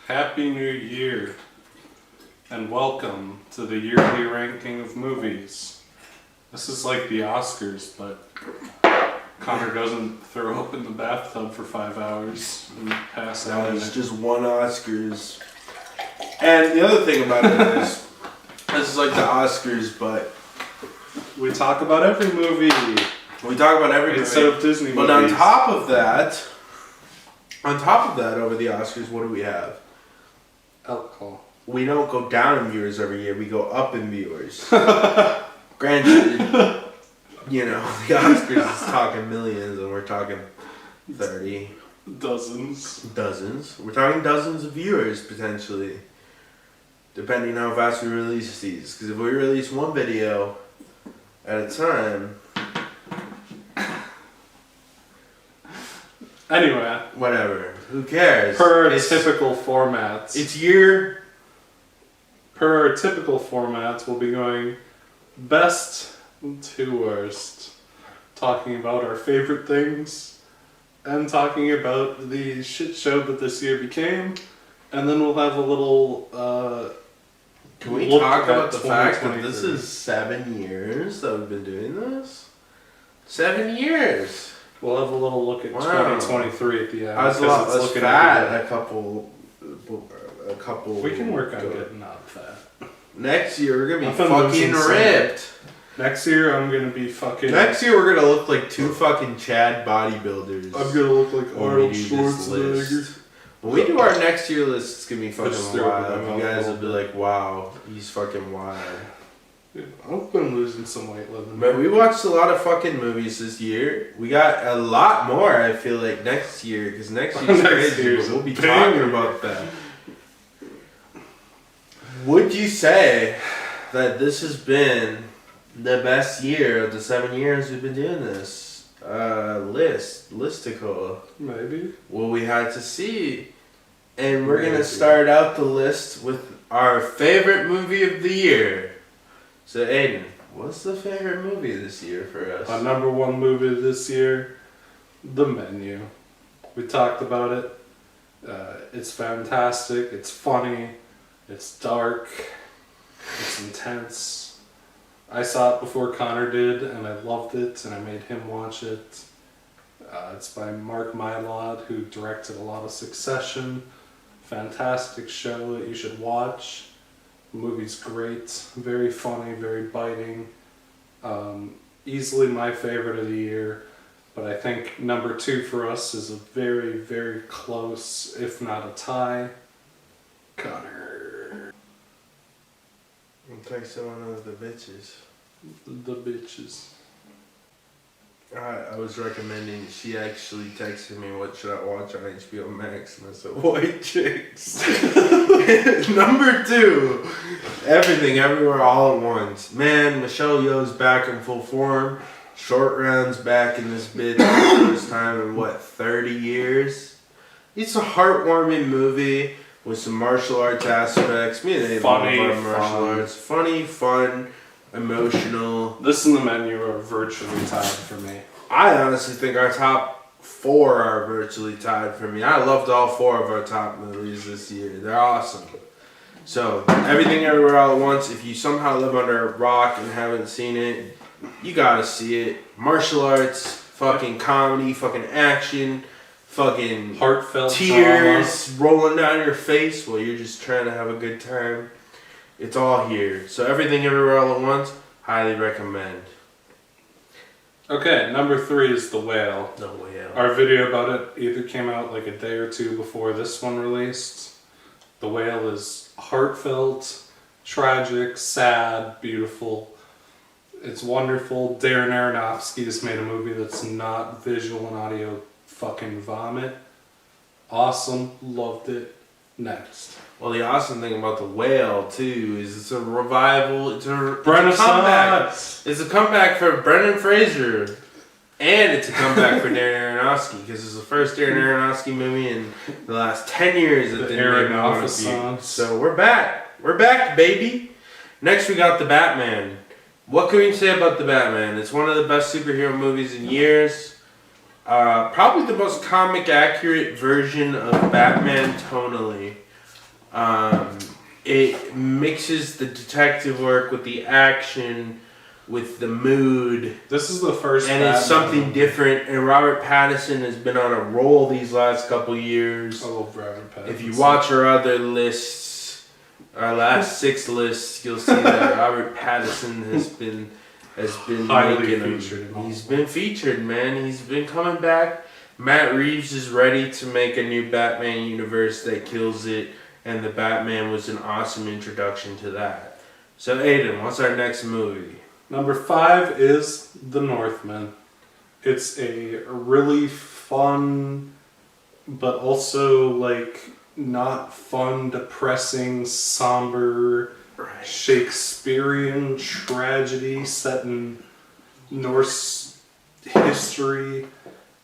Happy New Year, and welcome to the yearly ranking of movies. This is like the Oscars, but Connor doesn't throw up in the bathtub for 5 hours and pass out in It's it. just one Oscars. And the other thing about it is, this is like the Oscars, but We talk about every movie we talk about every instead movie. of Disney But movies. on top of that, over the Oscars, what do we have? Alcohol. We don't go down in viewers every year, we go up in viewers. Granted, you know, the Oscars is talking millions and we're talking 30. Dozens. We're talking dozens of viewers, potentially. Depending on how fast we release these. Because if we release one video at a time... Anyway. Whatever. Who cares? Per our typical formats, we'll be going best to worst. Talking about our favorite things. And talking about the shit show that this year became. And then we'll have a little... Can we look talk at about the fact that 2023. this is 7 years that we've been doing this? 7 years! We'll have a little look at Wow. 2023 at the end. I was a 'cause lot it's less looking fat good. a couple... We can work on ago. getting not fat. Next year we're gonna be Nothing fucking losing ripped. Next year I'm gonna be fucking... Next year we're gonna look like two fucking Chad bodybuilders. I'm gonna look like when Arnold we do this Schwarzenegger. list. When we do our next year list, it's gonna be Just fucking throw it wild. in my You guys mouth. will be like, wow, he's fucking wild. Dude, I've been losing some weight living. But we watched a lot of fucking movies this year. We got a lot more, I feel like, next year, because next year's Next crazy, year's but we'll be a talking banger. about that. Would you say that this has been the best year of the 7 years we've been doing this? Listicle. Maybe. Well, we had to see. And we're going Maybe. to start out the list with our favorite movie of the year. So, Aiden, what's the favorite movie this year for us? Our number one movie this year, The Menu. We talked about it. It's fantastic. It's funny. It's dark. It's intense. I saw it before Connor did, and I loved it, and I made him watch it. It's by Mark Mylod, who directed a lot of Succession. Fantastic show that you should watch. The movie's great, very funny, very biting. Easily my favorite of the year, but I think number 2 for us is a very, very close, if not a tie. Connor. I'm texting one of the bitches. The bitches. I was recommending, she actually texted me, what should I watch on HBO Max? And I said, White Chicks. Number 2, Everything Everywhere All at Once. Man, Michelle Yeoh's back in full form. Short Round's back in this bitch for the first time in, 30 years? It's a heartwarming movie with some martial arts aspects. Me and Abe love Funny, our martial fun. arts. Funny, fun, emotional. This and The Menu are virtually tied for me. I honestly think our top 4 are virtually tied for me. I loved all 4 of our top movies this year. They're awesome. So, Everything Everywhere All at Once, if you somehow live under a rock and haven't seen it, you gotta see it. Martial arts, fucking comedy, fucking action, fucking Heartfelt tears rolling down your face while you're just trying to have a good time. It's all here. So Everything Everywhere All at Once, highly recommend. drama. Okay, number 3 is The Whale. No way out. Our video about it either came out like a day or 2 before this one released. The Whale is heartfelt, tragic, sad, beautiful. It's wonderful. Darren Aronofsky has made a movie that's not visual and audio fucking vomit. Awesome. Loved it. Next. Well, the awesome thing about The Whale, too, is it's a revival. It's a comeback. Renaissance. It's a comeback for Brendan Fraser. And it's a comeback for Darren Aronofsky, because it's the first Darren Aronofsky movie in the last 10 years that The didn't make me wanna Aronofsky. So we're back. We're back, baby. Next, we got The Batman. What can we say about The Batman? It's one of the best superhero movies in years. Probably the most comic accurate version of Batman tonally. It mixes the detective work with the action, with the mood. This is the first and it's something different. And Robert Pattinson has been on a roll these last couple years. I love Robert Pattinson. If you watch our other lists, our last 6 lists, you'll see that Robert Pattinson has been highly making featured. He's been featured, man. He's been coming back. Matt Reeves is ready to make a new Batman universe that kills it, and the Batman was an awesome introduction to that. So Aiden, what's our next movie? Number 5 is The Northman. It's a really fun, but also like not fun, depressing, somber Shakespearean tragedy set in Norse history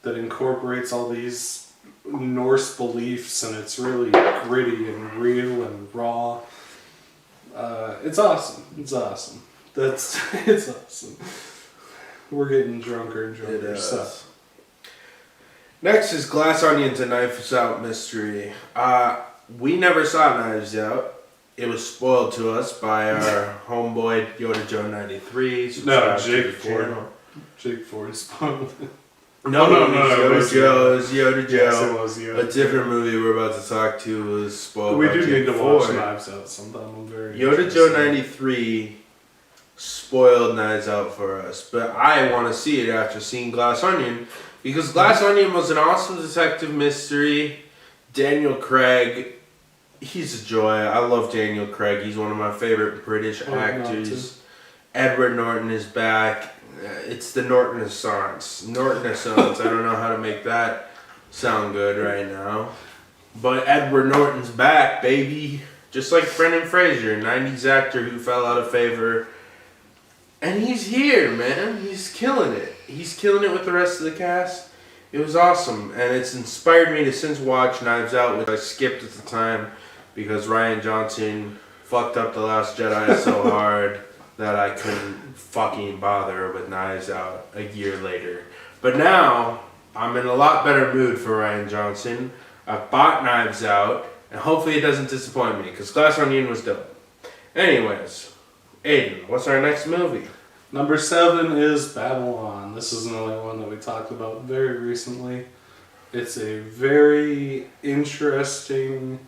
that incorporates all these Norse beliefs, and it's really gritty and real and raw. It's awesome. It's awesome. It's awesome. We're getting drunker and drunker. So. Next is Glass Onions and Knives Out Mystery. We never saw Knives Out. It was spoiled to us by our homeboy Yoda Joe 93. No, Jake Ford. Jake Ford spoiled it. No, it was Yoda Joe. Yes, it was Yoda. A different movie we're about to talk to was spoiled. We by do Jake need to Ford. watch Knives Out sometime. I'm very Yoda Joe 93 spoiled Knives Out for us, but I want to see it after seeing Glass Onion, because Glass Onion was an awesome detective mystery. Daniel Craig, he's a joy. I love Daniel Craig. He's one of my favorite British actors. Edward Norton is back. It's the Norton-assance. Norton-assance. I don't know how to make that sound good right now. But Edward Norton's back, baby. Just like Brendan Fraser, 90s actor who fell out of favor. And he's here, man. He's killing it. He's killing it with the rest of the cast. It was awesome. And it's inspired me to since watch Knives Out, which I skipped at the time because Rian Johnson fucked up The Last Jedi so hard that I couldn't fucking bother with Knives Out a year later. But now, I'm in a lot better mood for Rian Johnson. I've bought Knives Out, and hopefully it doesn't disappoint me, because Glass Onion was dope. Anyways, Aiden, what's our next movie? Number 7 is Babylon. This is another one that we talked about very recently. It's a very interesting,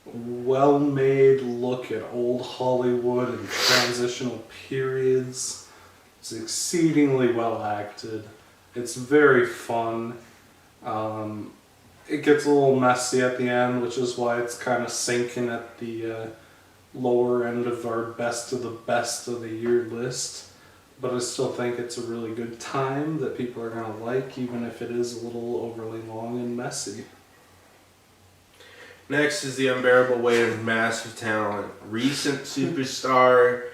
well-made look at old Hollywood and transitional periods. It's exceedingly well acted. It's very fun. It gets a little messy at the end, which is why it's kind of sinking at the lower end of our best of the year list. But I still think it's a really good time that people are going to like, even if it is a little overly long and messy. Next is The Unbearable Weight of Massive Talent. Recent superstar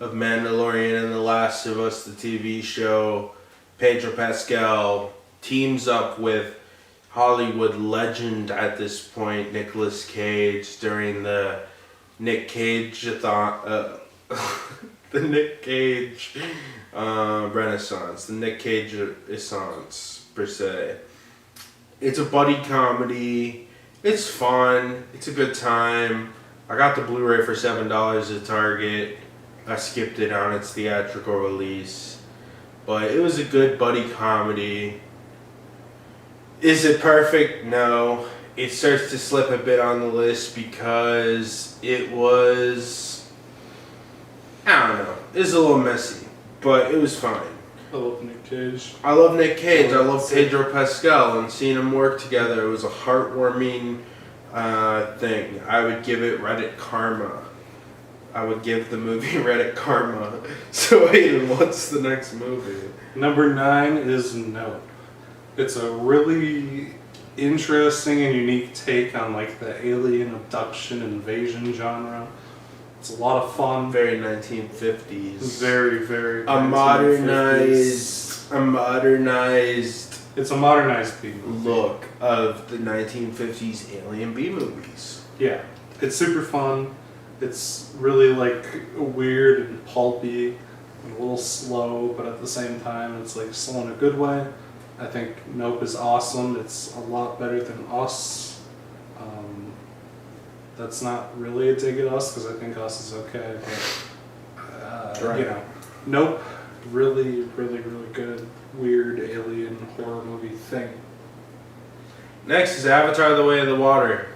of Mandalorian and The Last of Us, the TV show, Pedro Pascal, teams up with Hollywood legend at this point, Nicolas Cage, during the Nick Cage-a-thon, the Nick Cage Renaissance, the Nick Cage-essence, per se. It's a buddy comedy. It's fun. It's a good time. I got the Blu-ray for $7 at Target. I skipped it on its theatrical release. But it was a good buddy comedy. Is it perfect? No. It starts to slip a bit on the list because it was... I don't know. It was a little messy. But it was fine. I love Nick Cage. I love Nick Cage. I love Pedro Pascal, and seeing them work together, it was a heartwarming thing. I would give it Reddit karma. I would give the movie Reddit karma. So Aiden, what's the next movie? Number 9 is Nope. It's a really interesting and unique take on like the alien abduction invasion genre. It's a lot of fun. Very 1950s. Very, very. A modernized. It's a modernized B movie. Look of the 1950s alien B movies. Yeah, it's super fun. It's really like weird and pulpy and a little slow, but at the same time, it's like slow in a good way. I think Nope is awesome. It's a lot better than Us. That's not really a dig at Us because I think Us is okay, but Right. you know, Nope. Really, really, really good, weird alien horror movie thing. Next is Avatar: The Way of the Water.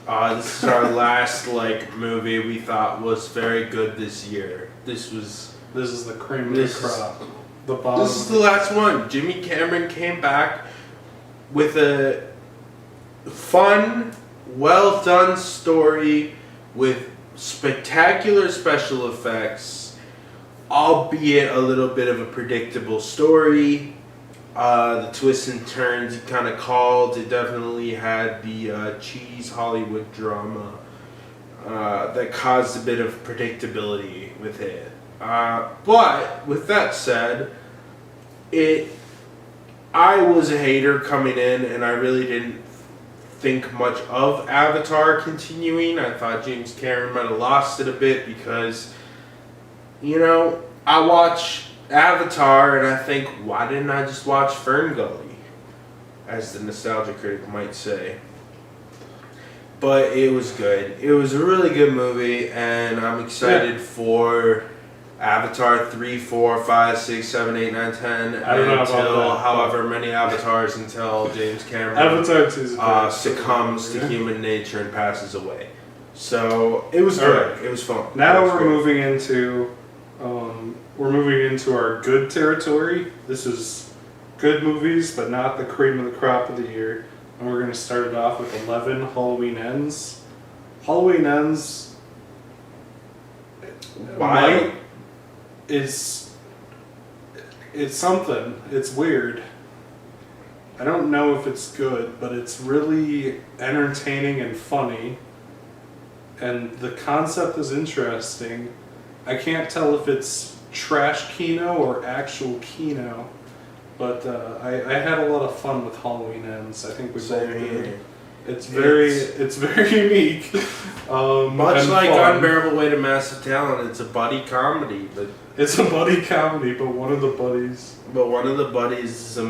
This is our last movie we thought was very good this year. This is the cream of the crop. The bottom. This is the last one. Jimmy Cameron came back with a fun, well done story with spectacular special effects, albeit a little bit of a predictable story. The twists and turns it kind of called. It definitely had the cheese Hollywood drama that caused a bit of predictability with it. But with that said, I was a hater coming in, and I really didn't think much of Avatar continuing. I thought James Cameron might have lost it a bit because, I watch Avatar and I think, why didn't I just watch Fern Gully, as the nostalgia critic might say. But it was good. It was a really good movie, and I'm excited for Avatar 3, 4, 5, 6, 7, 8, 9, 10, I don't know until about that, however many avatars until James Cameron Avatar 2 is succumbs to human nature and passes away. So it was good. Right. It was fun. Now we're moving into our good territory. This is good movies, but not the cream of the crop of the year. And we're going to start it off with 11 Halloween Ends. Halloween Ends. Why? It's something. It's weird. I don't know if it's good, but it's really entertaining and funny. And the concept is interesting. I can't tell if it's trash Kino or actual Kino, but I had a lot of fun with Halloween Ends. I think we both did. It's very unique. Much like fun. Unbearable Weight of Massive Talent, it's a buddy comedy, but It's a buddy comedy, but one of the buddies is is a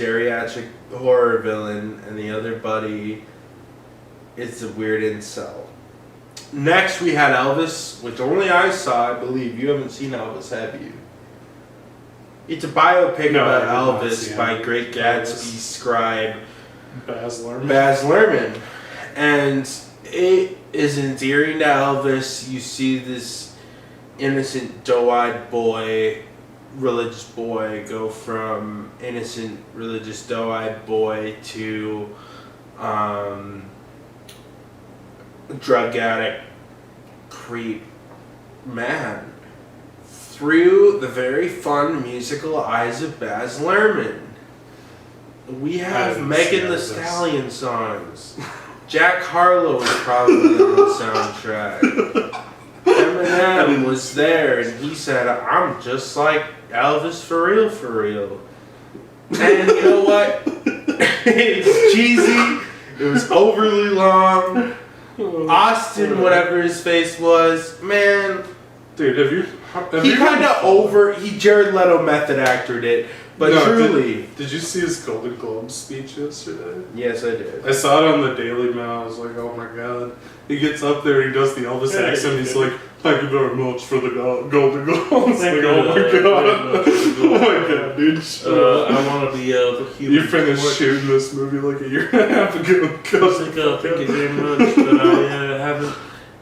geriatric horror villain, and the other buddy is a weird incel. Next, we had Elvis, which only I saw. I believe you haven't seen Elvis, have you? It's a biopic about Elvis by Great Gatsby scribe Baz Luhrmann, and it is endearing to Elvis. You see this innocent, doe-eyed boy, religious boy, go from innocent, religious, doe-eyed boy to drug addict, creep, man, through the very fun musical eyes of Baz Luhrmann. We have Megan Thee Stallion songs. Jack Harlow was probably on the soundtrack. Eminem was there, and he said, "I'm just like Elvis for real, for real." And you know what? It's cheesy. It was overly long. Austin, whatever his face was, man. Dude, He Jared Leto method acted it, but no, truly. Did you see his Golden Globe speech yesterday? Yes, I did. I saw it on the Daily Mail. I was like, oh my god. He gets up there and he does the Elvis accent. He's like, thank you very much for the Golden Globes. Like, oh my god. Oh my god, dude. I want to be the human. You finished shooting this movie like a year and a half ago. Thank you very much, but I haven't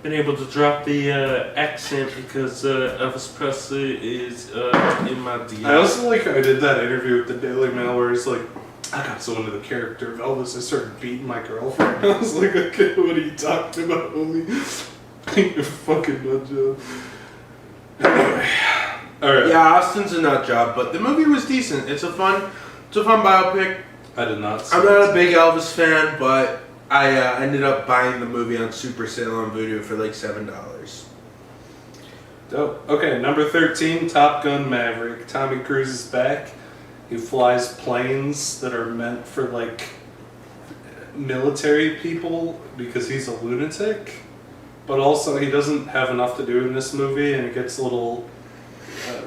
been able to drop the accent because Elvis Presley is in my DNA. I also like how I did that interview with the Daily Mail where he's like, I got so into the character of Elvis, I started beating my girlfriend. I was like, okay, what are you talking about, homie? You're fucking nut job. Anyway. Alright. Yeah, Austin's a nut job, but the movie was decent. It's a fun biopic. I did not see I'm not a big Elvis fan, but I ended up buying the movie on super sale on Vudu for like $7. Dope. Okay, number 13, Top Gun Maverick. Tommy Cruise is back. He flies planes that are meant for like military people because he's a lunatic. But also he doesn't have enough to do in this movie and it gets a little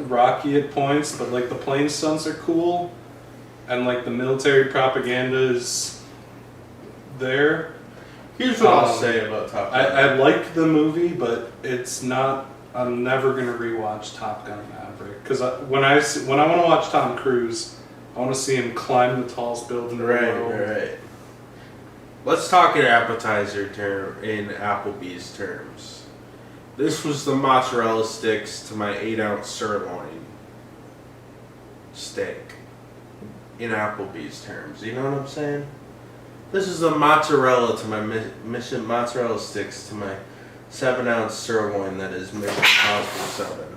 rocky at points, but like the plane stunts are cool and like the military propaganda is there. Here's what I'll say about Top Gun. I like the movie, but it's not. I'm never gonna rewatch Top Gun Maverick because when I want to watch Tom Cruise, I want to see him climb the tallest building in the world. Right. Let's talk in appetizer in Applebee's terms. This was the mozzarella sticks to my 8-ounce sirloin steak. In Applebee's terms, you know what I'm saying? This is the mozzarella to my Mission mozzarella sticks to my 7-ounce sirloin that is Mission Impossible 7.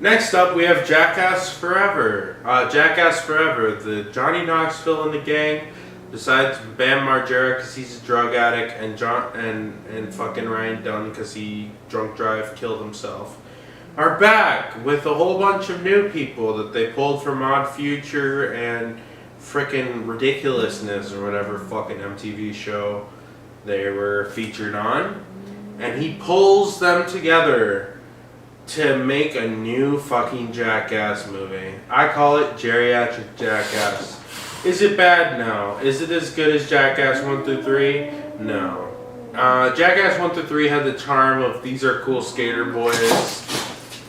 Next up, we have Jackass Forever. Jackass Forever, the Johnny Knoxville and the gang, besides Bam Margera because he's a drug addict, and fucking Ryan Dunn because he drunk drive killed himself, are back with a whole bunch of new people that they pulled from Odd Future and frickin' Ridiculousness or whatever fucking MTV show they were featured on. And he pulls them together to make a new fucking Jackass movie. I call it Geriatric Jackass. Is it bad? No. Is it as good as Jackass 1 through 3? No. Jackass 1 through 3 had the charm of these are cool skater boys.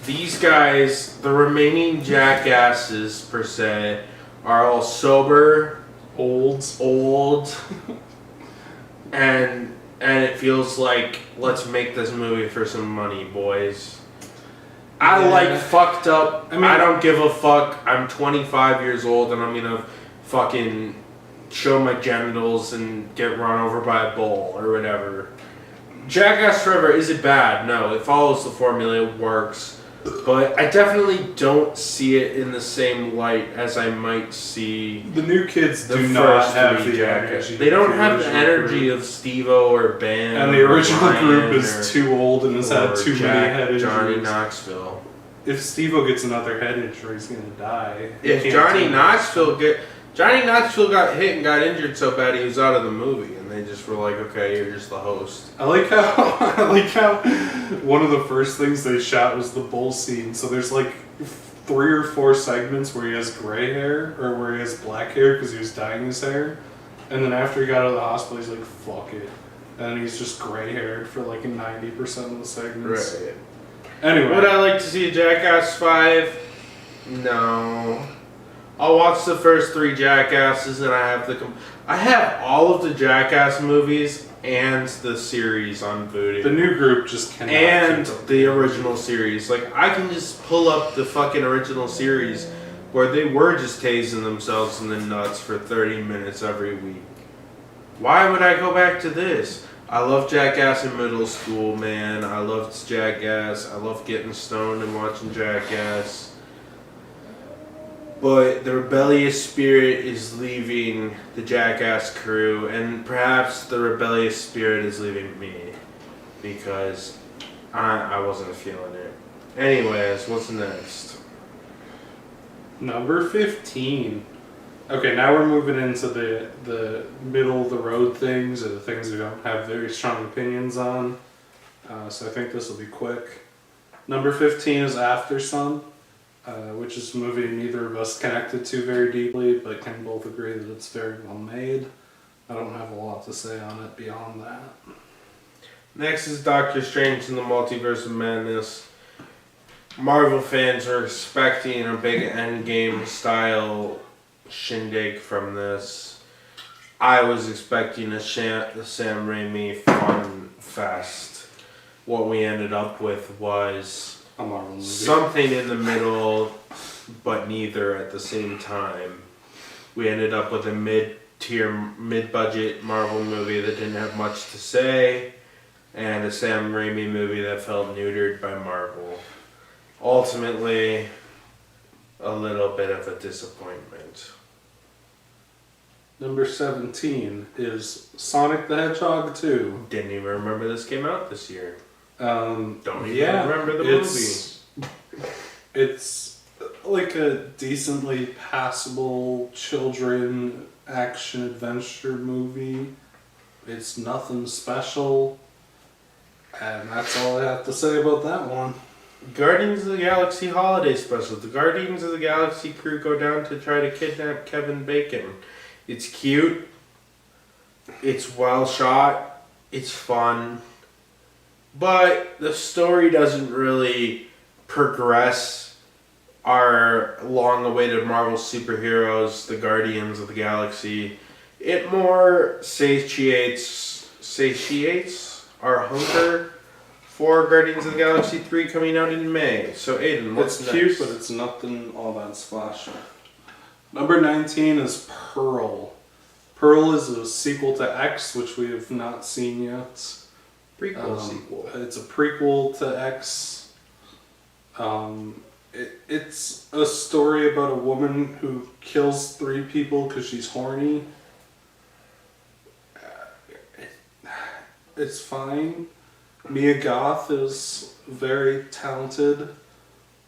These guys, the remaining jackasses per se, are all sober, old, and it feels like let's make this movie for some money, boys. I like fucked up. I don't give a fuck. I'm 25 years old and I'm gonna fucking show my genitals and get run over by a bull or whatever. Jackass Forever, is it bad? No, it follows the formula, it works. But I definitely don't see it in the same light as I might see the new kids do not have the energy. They don't have the energy of Steve-O or Bam. And the original group is too old and has had too many head injuries. Johnny Knoxville. If Steve-O gets another head injury, he's gonna die. If Johnny Knoxville got hit and got injured so bad he was out of the movie, and they just were like, "Okay, you're just the host." I like how one of the first things they shot was the bull scene. So there's like 3 or 4 segments where he has gray hair or where he has black hair because he was dyeing his hair, and then after he got out of the hospital, he's like, "Fuck it," and he's just gray haired for like 90% of the segments. Right. Anyway, would I like to see Jackass 5? No. I'll watch the first 3 Jackasses, and I have all of the Jackass movies and the series on Vudu. The new group just cannot. And the original series. Like, I can just pull up the fucking original series where they were just tasing themselves in the nuts for 30 minutes every week. Why would I go back to this? I love Jackass in middle school, man. I loved Jackass. I love getting stoned and watching Jackass. But the rebellious spirit is leaving the Jackass crew, and perhaps the rebellious spirit is leaving me, because I wasn't feeling it. Anyways, what's next? Number 15. Okay, now we're moving into the middle of the road things, or the things we don't have very strong opinions on. So I think this will be quick. Number 15 is After Sun. Which is a movie neither of us connected to very deeply, but can both agree that it's very well made. I don't have a lot to say on it beyond that. Next is Doctor Strange in the Multiverse of Madness. Marvel fans are expecting a big Endgame style shindig from this. I was expecting a Sam Raimi fun fest. What we ended up with was a Marvel movie. Something in the middle, but neither at the same time. We ended up with a mid-budget Marvel movie that didn't have much to say, and a Sam Raimi movie that felt neutered by Marvel. Ultimately, a little bit of a disappointment. Number 17 is Sonic the Hedgehog 2. Didn't even remember this came out this year. Don't even remember the movie. It's like a decently passable children action adventure movie. It's nothing special. And that's all I have to say about that one. Guardians of the Galaxy Holiday Special. The Guardians of the Galaxy crew go down to try to kidnap Kevin Bacon. It's cute. It's well shot. It's fun. But the story doesn't really progress our long-awaited Marvel superheroes, the Guardians of the Galaxy. It more satiates our hunger for Guardians of the Galaxy 3 coming out in May. So Aiden, what's It's next? cute, but it's nothing all that splashy. Number 19 is Pearl. Pearl is a sequel to X, which we have not seen yet. Prequel sequel. It's a prequel to X. It's a story about a woman who kills 3 people because she's horny. It's fine. Mia Goth is very talented,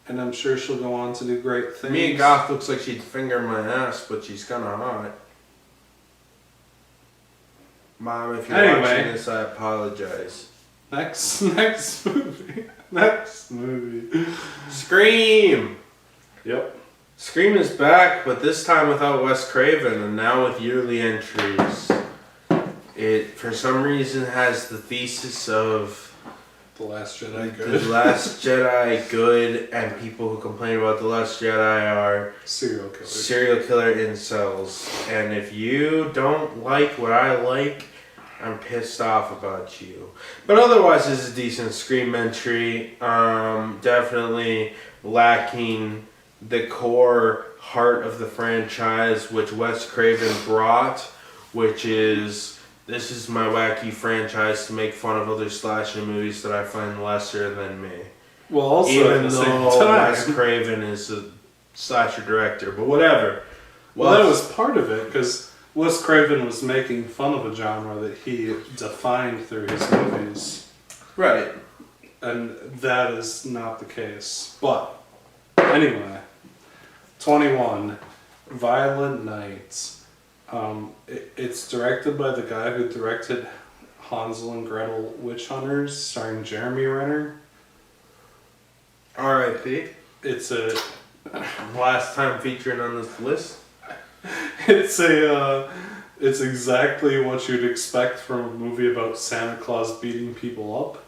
and I'm sure she'll go on to do great things. Mia Goth looks like she'd finger my ass, but she's kind of hot. Mom, if you're watching this, I apologize. Next movie. Scream! Yep. Scream is back, but this time without Wes Craven, and now with yearly entries. It, for some reason, has the thesis of The Last Jedi The good. Last Jedi good, and people who complain about The Last Jedi are Serial killer. serial killer incels. And if you don't like what I like, I'm pissed off about you. But otherwise, it's a decent Scream entry. Definitely lacking the core heart of the franchise, which Wes Craven brought, which is, this is my wacky franchise to make fun of other slasher movies that I find lesser than me. Well, also Even at the same though time, Wes Craven is a slasher director, but whatever. well, that was part of it because Wes Craven was making fun of a genre that he defined through his movies, right. and that is not the case. But anyway, 21, Violent Night. It's directed by the guy who directed Hansel and Gretel Witch Hunters, starring Jeremy Renner. R.I.P. It's a Last time featuring on this list. it's exactly what you'd expect from a movie about Santa Claus beating people up.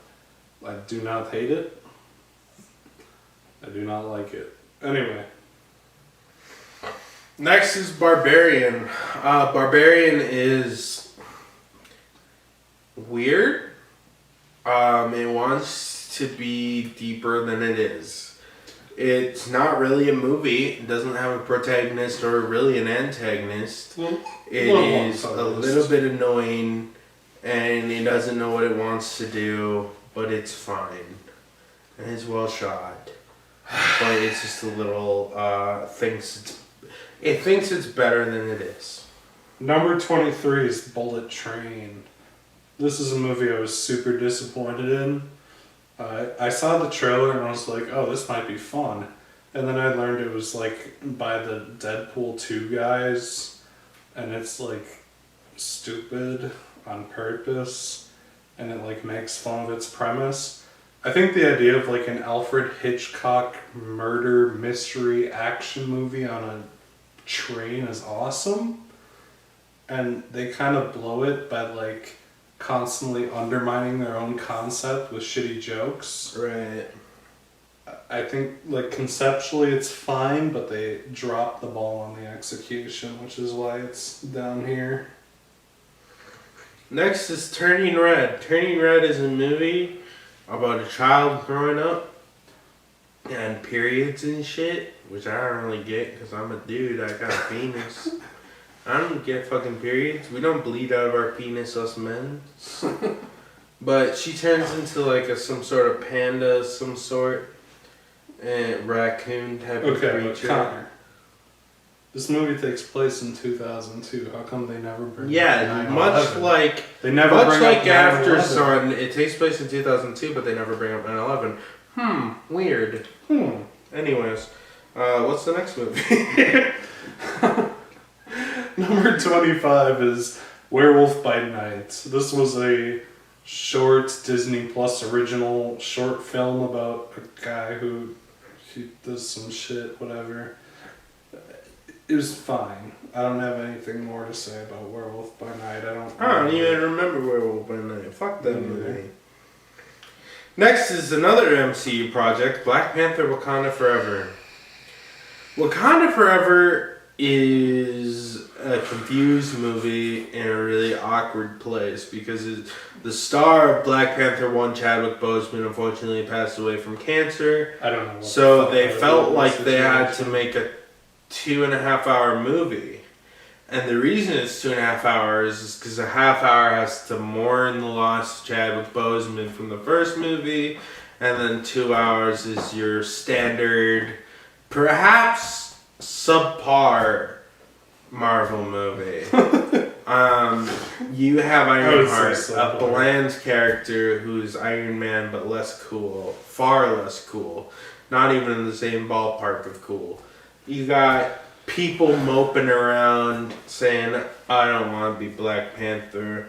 I do not hate it. I do not like it. Anyway. Next is Barbarian. Barbarian is weird. It wants to be deeper than it is. It's not really a movie. It doesn't have a protagonist or really an antagonist. Well, It is a little bit annoying, and it doesn't know what it wants to do, but it's fine. And it's well shot. But it's just a little, it thinks it's better than it is. Number 23 is Bullet Train. This is a movie I was super disappointed in. I saw the trailer and I was like, oh, this might be fun. And then I learned it was like by the Deadpool 2 guys. And it's like stupid on purpose. And it like makes fun of its premise. I think the idea of like an Alfred Hitchcock murder mystery action movie on a train is awesome. And they kind of blow it by like constantly undermining their own concept with shitty jokes. Right. I think like conceptually it's fine, but they drop the ball on the execution, which is why it's down here. Next is Turning Red. Turning Red is a movie about a child growing up and periods and shit, which I don't really get because I'm a dude. I got a penis. I don't get fucking periods. We don't bleed out of our penis, us men. But she turns into like some sort of panda, some sort, raccoon type of Okay, but creature. Connor, this movie takes place in 2002. How come they never bring Yeah, up much 9/11? like They never much bring like up After 9/11. Sun, it takes place in 2002, but they never bring up 9/11. Weird. Anyways, what's the next movie? Number 25 is Werewolf by Night. This was a short Disney Plus original short film about a guy who he does some shit, whatever. It was fine. I don't have anything more to say about Werewolf by Night. I don't even remember Werewolf by Night. Fuck that movie. Next is another MCU project, Black Panther Wakanda Forever. Wakanda Forever is a confused movie in a really awkward place because the star of Black Panther 1, Chadwick Boseman, unfortunately passed away from cancer. I don't know. So they felt like they had to make a 2.5 hour movie. And the reason it's 2.5 hours is because a half hour has to mourn the loss of Chadwick Boseman from the first movie, and then 2 hours is your standard, perhaps subpar Marvel movie. You have Ironheart, a bland character who's Iron Man but less cool, far less cool, not even in the same ballpark of cool. You got people moping around saying, I don't want to be Black Panther.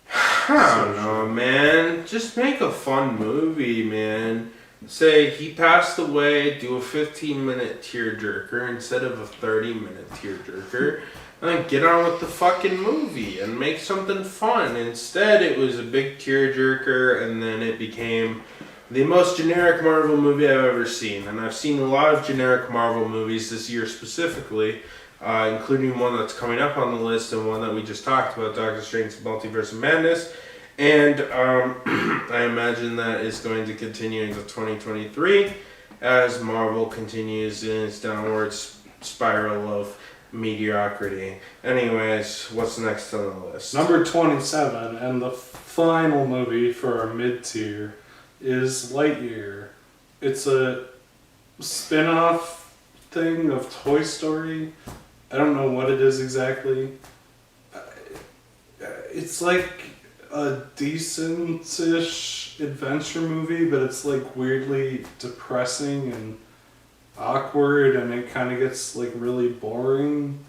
I don't know, man. Just make a fun movie, man. Say he passed away, do a 15-minute tearjerker instead of a 30-minute tearjerker, and then get on with the fucking movie and make something fun. Instead, it was a big tearjerker, and then it became the most generic Marvel movie I've ever seen. And I've seen a lot of generic Marvel movies this year specifically, including one that's coming up on the list and one that we just talked about, Doctor Strange Multiverse of Madness. And I imagine that is going to continue into 2023 as Marvel continues in its downward spiral of mediocrity. Anyways, what's next on the list? Number 27, and the final movie for our mid-tier, is Lightyear. It's a spin-off thing of Toy Story. I don't know what it is exactly. It's like a decent-ish adventure movie, but it's like weirdly depressing and awkward, and it kind of gets like really boring.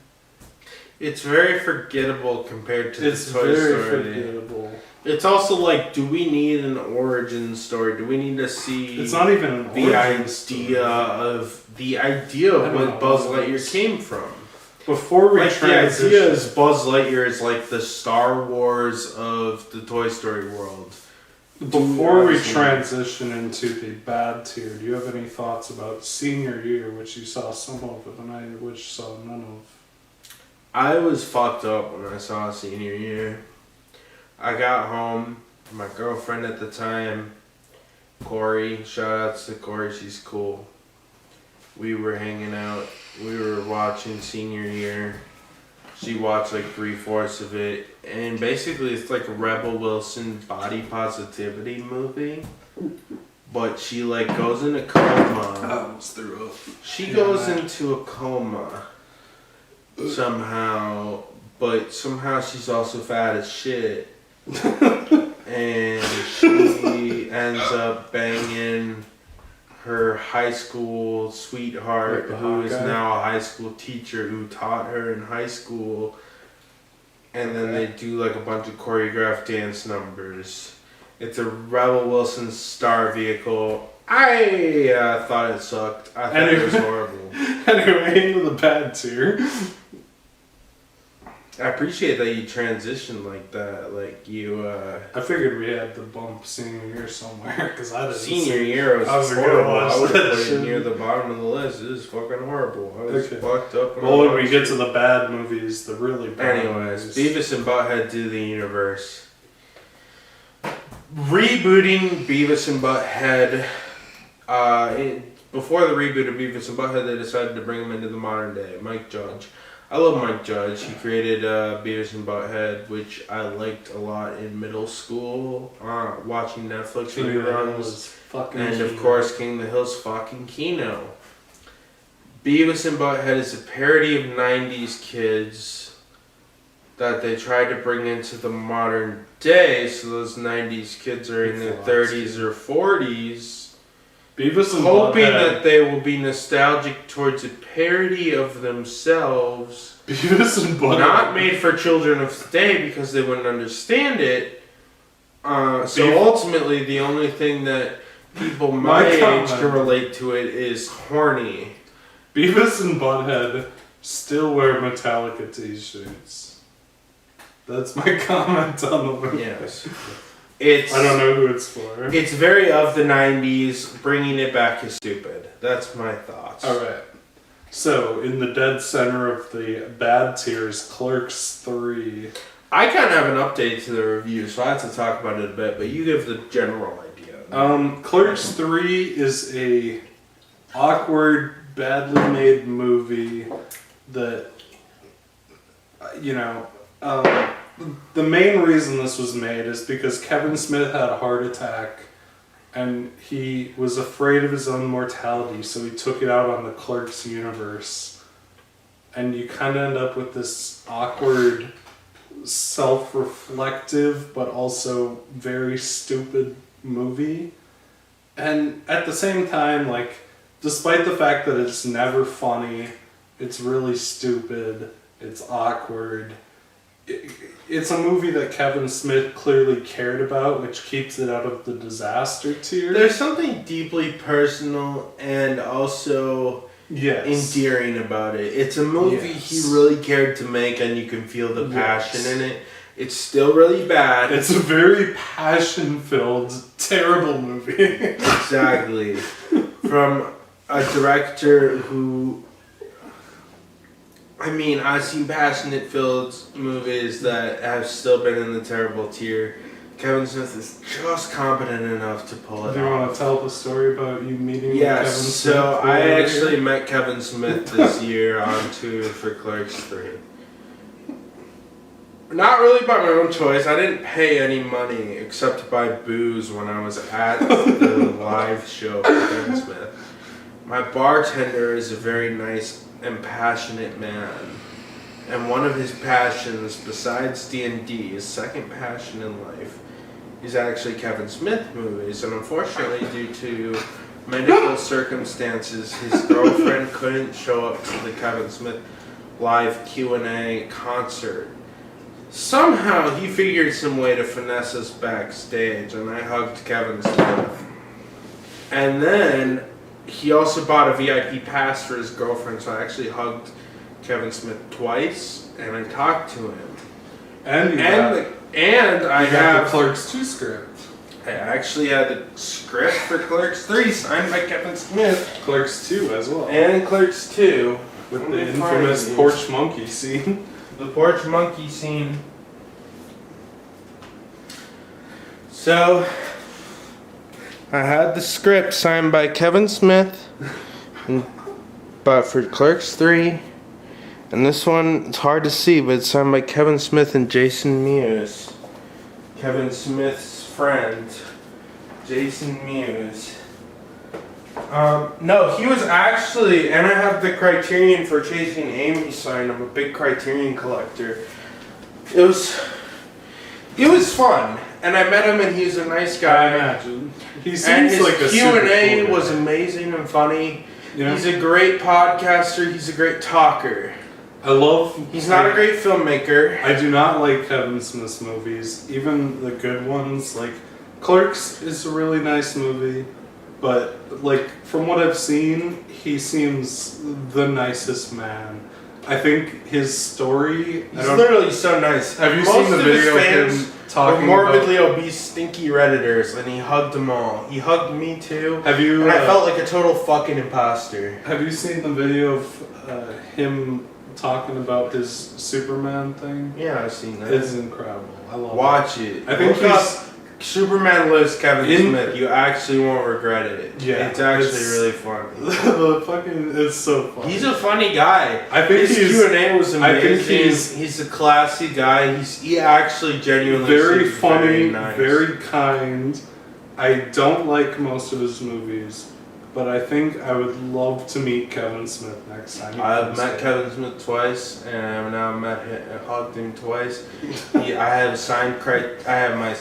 It's very forgettable compared to the Toy Story. It's very forgettable. It's also like, do we need an origin story? Do we need to see? It's not even an origin story. The idea of when Buzz Lightyear came from. Before we transition, the idea is Buzz Lightyear is like the Star Wars of the Toy Story world. Before we transition into the bad tier, do you have any thoughts about Senior Year, which you saw some of, and I which saw none of? I was fucked up when I saw Senior Year. I got home, my girlfriend at the time, Corey, shout outs to Corey, she's cool. We were hanging out, we were watching Senior Year. She watched like 3/4 of it, and basically it's like a Rebel Wilson body positivity movie. But she like goes in a coma. I almost threw up. She goes into a coma somehow, but somehow she's also fat as shit. And she ends up banging her high school sweetheart, who is now a high school teacher who taught her in high school. And then they do like a bunch of choreographed dance numbers. It's a Rebel Wilson star vehicle. I thought it sucked. I thought it was horrible. Anyway, into the bad tier. I appreciate that you transitioned like that. Like you. I figured we had to bump Senior Year somewhere because I didn't. Senior Year was horrible. I would have put it near the bottom of the list. It was fucking horrible. I was fucked up. Well, when we get to the bad movies, the really bad movies. Beavis and Butthead Do the Universe. Rebooting Beavis and Butthead. Before the reboot of Beavis and Butthead, they decided to bring him into the modern day. Mike Judge. I love Mike Judge. He created Beavis and Butthead, which I liked a lot in middle school, watching Netflix reruns, and of course King of the Hill's fucking Keno. Beavis and Butthead is a parody of 90s kids that they tried to bring into the modern day, so those 90s kids are in their 30s or 40s. Beavis and hoping Butthead. That they will be nostalgic towards a parody of themselves. Beavis and Butthead. Not made for children of today because they wouldn't understand it. So ultimately, the only thing that people my age can relate to it is horny. Beavis and Butthead still wear Metallica t-shirts. That's my comment on the movie. Yes. I don't know who it's for. It's very of the 90s. Bringing it back is stupid. That's my thoughts. Alright. So, in the dead center of the bad tier is Clerks 3. I kind of have an update to the review, so I have to talk about it a bit, but you give the general idea. Clerks 3 is a awkward, badly made movie that, the main reason this was made is because Kevin Smith had a heart attack and he was afraid of his own mortality, so he took it out on the Clerks universe. And you kind of end up with this awkward, self-reflective, but also very stupid movie. And at the same time, like, despite the fact that it's never funny, it's really stupid, it's awkward, it's a movie that Kevin Smith clearly cared about, which keeps it out of the disaster tier. There's something deeply personal and also endearing about it. It's a movie he really cared to make, and you can feel the passion in it. It's still really bad. It's a very passion-filled, terrible movie. Exactly. From a director who... I mean, I've seen passionate-filled movies that have still been in the terrible tier. Kevin Smith is just competent enough to pull it off. Do you want to tell the story about you meeting Yes, Kevin Smith? so I actually met Kevin Smith this year on tour for Clerks 3. Not really by my own choice. I didn't pay any money except to buy booze when I was at the live show for Kevin Smith. My bartender is a very nice and passionate man. And one of his passions, besides D&D, his second passion in life, is actually Kevin Smith movies. And unfortunately, due to medical circumstances, his girlfriend couldn't show up to the Kevin Smith live Q&A concert. Somehow, he figured some way to finesse us backstage, and I hugged Kevin Smith. And then, he also bought a VIP pass for his girlfriend, so I actually hugged Kevin Smith twice, and I talked to him. And I have the Clerks 2 script. I actually had the script for Clerks 3 signed by Kevin Smith. Clerks 2 as well. And Clerks 2. With the infamous porch monkey scene. The porch monkey scene. So, I had the script signed by Kevin Smith, but for Clerks 3, and this one, it's hard to see, but it's signed by Kevin Smith and Jason Mewes. Kevin Smith's friend, Jason Mewes. No, he was actually, and I have the Criterion for Chasing Amy signed. I'm a big Criterion collector. It was fun, and I met him, and he's a nice guy. I imagine. He seems and his like a Q&A super cool was guy. amazing and funny. Yeah. He's a great podcaster. He's a great talker. He's not a great filmmaker. I do not like Kevin Smith's movies, even the good ones. Like, Clerks is a really nice movie, but, like, from what I've seen, he seems the nicest man. I think his story... He's literally so nice. Have you Most seen the of his video of fans him talking are morbidly obese, stinky Redditors, and he hugged them all. He hugged me too. Have you? And I felt like a total fucking imposter. Have you seen the video of him talking about his Superman thing? Yeah, I've seen that. It's incredible. I love Watch it. I think Look up he's... Superman lives Kevin Smith. You actually won't regret it. Yeah, it's actually really funny. It's so funny. He's a funny guy. I think his Q&A was amazing. I think he's a classy guy. He actually genuinely very seems funny, very nice. very kind. I don't like most of his movies, but I think I would love to meet Kevin Smith next time. I've met Kevin Smith twice, and I've now hugged him twice. I have my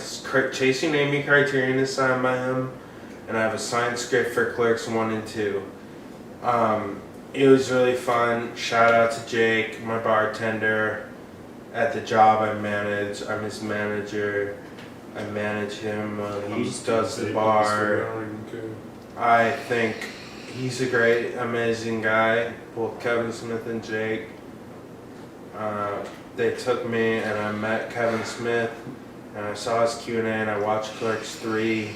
Chasing Amy Criterion is signed by him, and I have a signed script for Clerks 1 and 2. It was really fun. Shout out to Jake, my bartender at the job I manage. I'm his manager. I manage him. He does the bar. I think He's a great, amazing guy. Both Kevin Smith and Jake. They took me and I met Kevin Smith and I saw his Q&A and I watched Clerks 3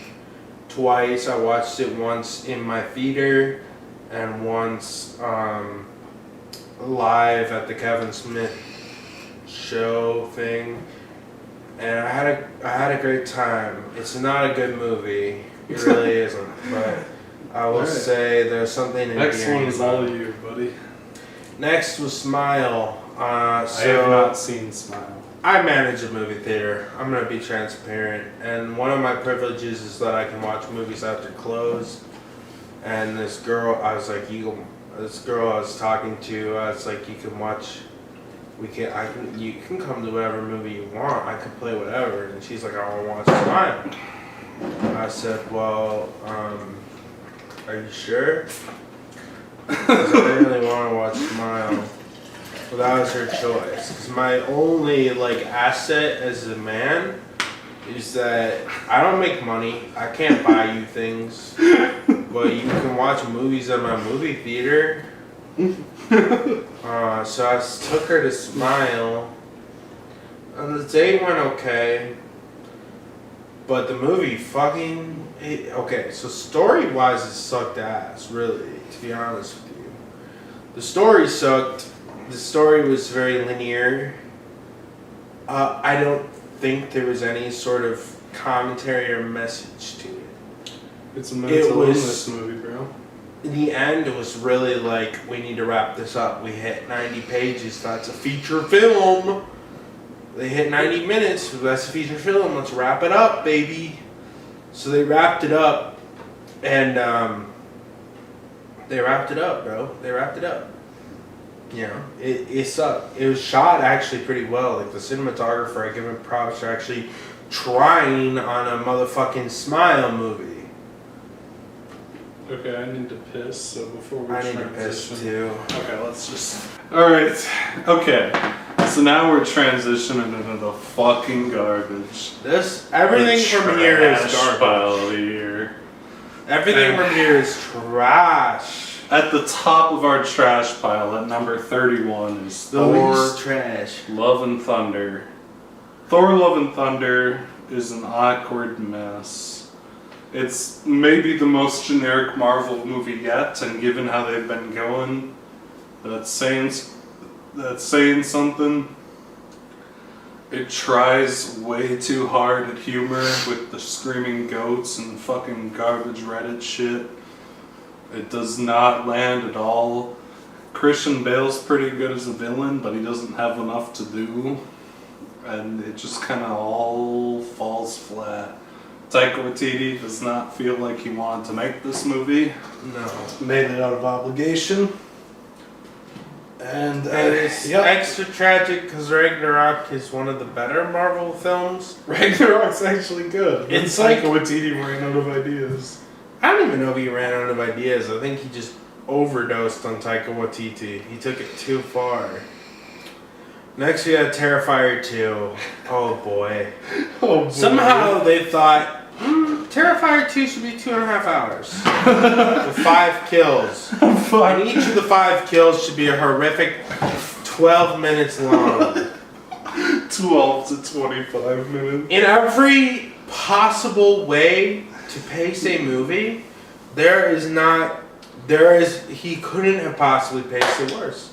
twice. I watched it once in my theater and once live at the Kevin Smith show thing. And I had a great time. It's not a good movie. It really isn't. But I will say there's something in Next one is all you, buddy. Next was Smile. I have not seen Smile. I manage a movie theater. I'm gonna be transparent, and one of my privileges is that I can watch movies after close. And this girl, I was like, this girl I was talking to, I was like, you can watch. You can come to whatever movie you want. I can play whatever. And she's like, I want to watch Smile. I said, well, are you sure? 'Cause I really want to watch Smile. Well, that was her choice. 'Cause my only asset as a man is that I don't make money. I can't buy you things, but you can watch movies at my movie theater. So I took her to Smile, and the date went okay, but the movie okay. So story-wise, it sucked ass, really, to be honest with you. The story sucked. The story was very linear. I don't think there was any sort of commentary or message to it. It's a mental illness movie, bro. In the end, it was really like, we need to wrap this up. We hit 90 pages. That's a feature film. They hit 90 minutes. That's a feature film. Let's wrap it up, baby. So they wrapped it up, and they wrapped it up, bro. They wrapped it up. You know, it sucked. It was shot actually pretty well. Like the cinematographer, I give him props for actually trying on a motherfucking Smile movie. Okay, I need to piss, so before we transition... I need to piss too. Okay, let's just... Alright, okay. So now we're transitioning into the fucking garbage. Everything from here is garbage. Pile here. Everything from here is trash. At the top of our trash pile, at number 31, is The Thor least trash. Love and Thunder. Thor Love and Thunder is an awkward mess. It's maybe the most generic Marvel movie yet, and given how they've been going, that's saying something. It tries way too hard at humor with the screaming goats and fucking garbage Reddit shit. It does not land at all. Christian Bale's pretty good as a villain, but he doesn't have enough to do, and it just kind of all falls flat. Taika Waititi does not feel like he wanted to make this movie. No. Made it out of obligation. And it's extra tragic because Ragnarok is one of the better Marvel films. Ragnarok's actually good. It's Taika Waititi ran out of ideas. I don't even know if he ran out of ideas. I think he just overdosed on Taika Waititi. He took it too far. Next we had Terrifier 2. Oh boy. Oh boy. Somehow they thought, Terrifier 2 should be 2.5 hours. With 5 kills. And each of the 5 kills should be a horrific 12 minutes long. 12 to 25 minutes. In every possible way to pace a movie, he couldn't have possibly paced it worse.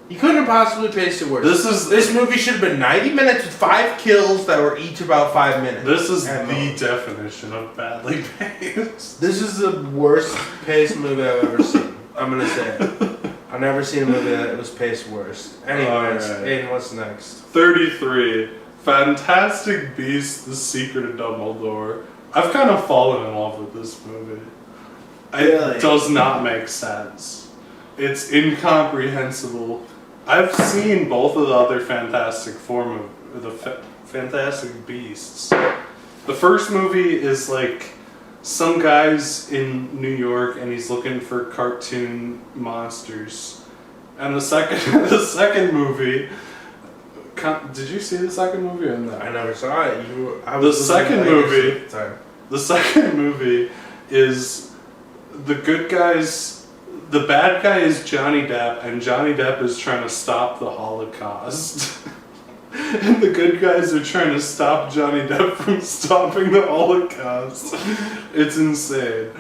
He couldn't have possibly paced it worse. This movie should have been 90 minutes with 5 kills that were each about 5 minutes. This is the definition of badly paced. This is the worst paced movie I've ever seen. I'm gonna say it. I've never seen a movie that was paced worse. Anyways, Aiden, what's next? 33. Fantastic Beasts: The Secret of Dumbledore. I've kind of fallen in love with this movie. It does not make sense. It's incomprehensible. I've seen both of the other Fantastic Fantastic Beasts. The first movie is like some guy's in New York and he's looking for cartoon monsters. And the second movie. Did you see the second movie or no? I never saw it. The second movie is the good guys, the bad guy is Johnny Depp, and Johnny Depp is trying to stop the Holocaust. And the good guys are trying to stop Johnny Depp from stopping the Holocaust. It's insane.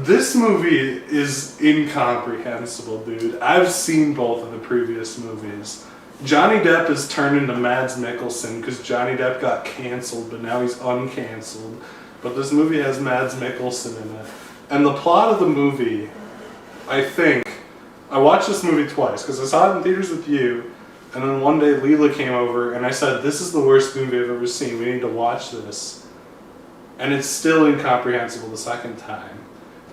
This movie is incomprehensible, dude. I've seen both of the previous movies. Johnny Depp is turned into Mads Mikkelsen because Johnny Depp got canceled, but now he's uncanceled. But this movie has Mads Mikkelsen in it. And the plot of the movie, I watched this movie twice because I saw it in theaters with you, and then one day Leela came over and I said, this is the worst movie I've ever seen, we need to watch this. And it's still incomprehensible the second time.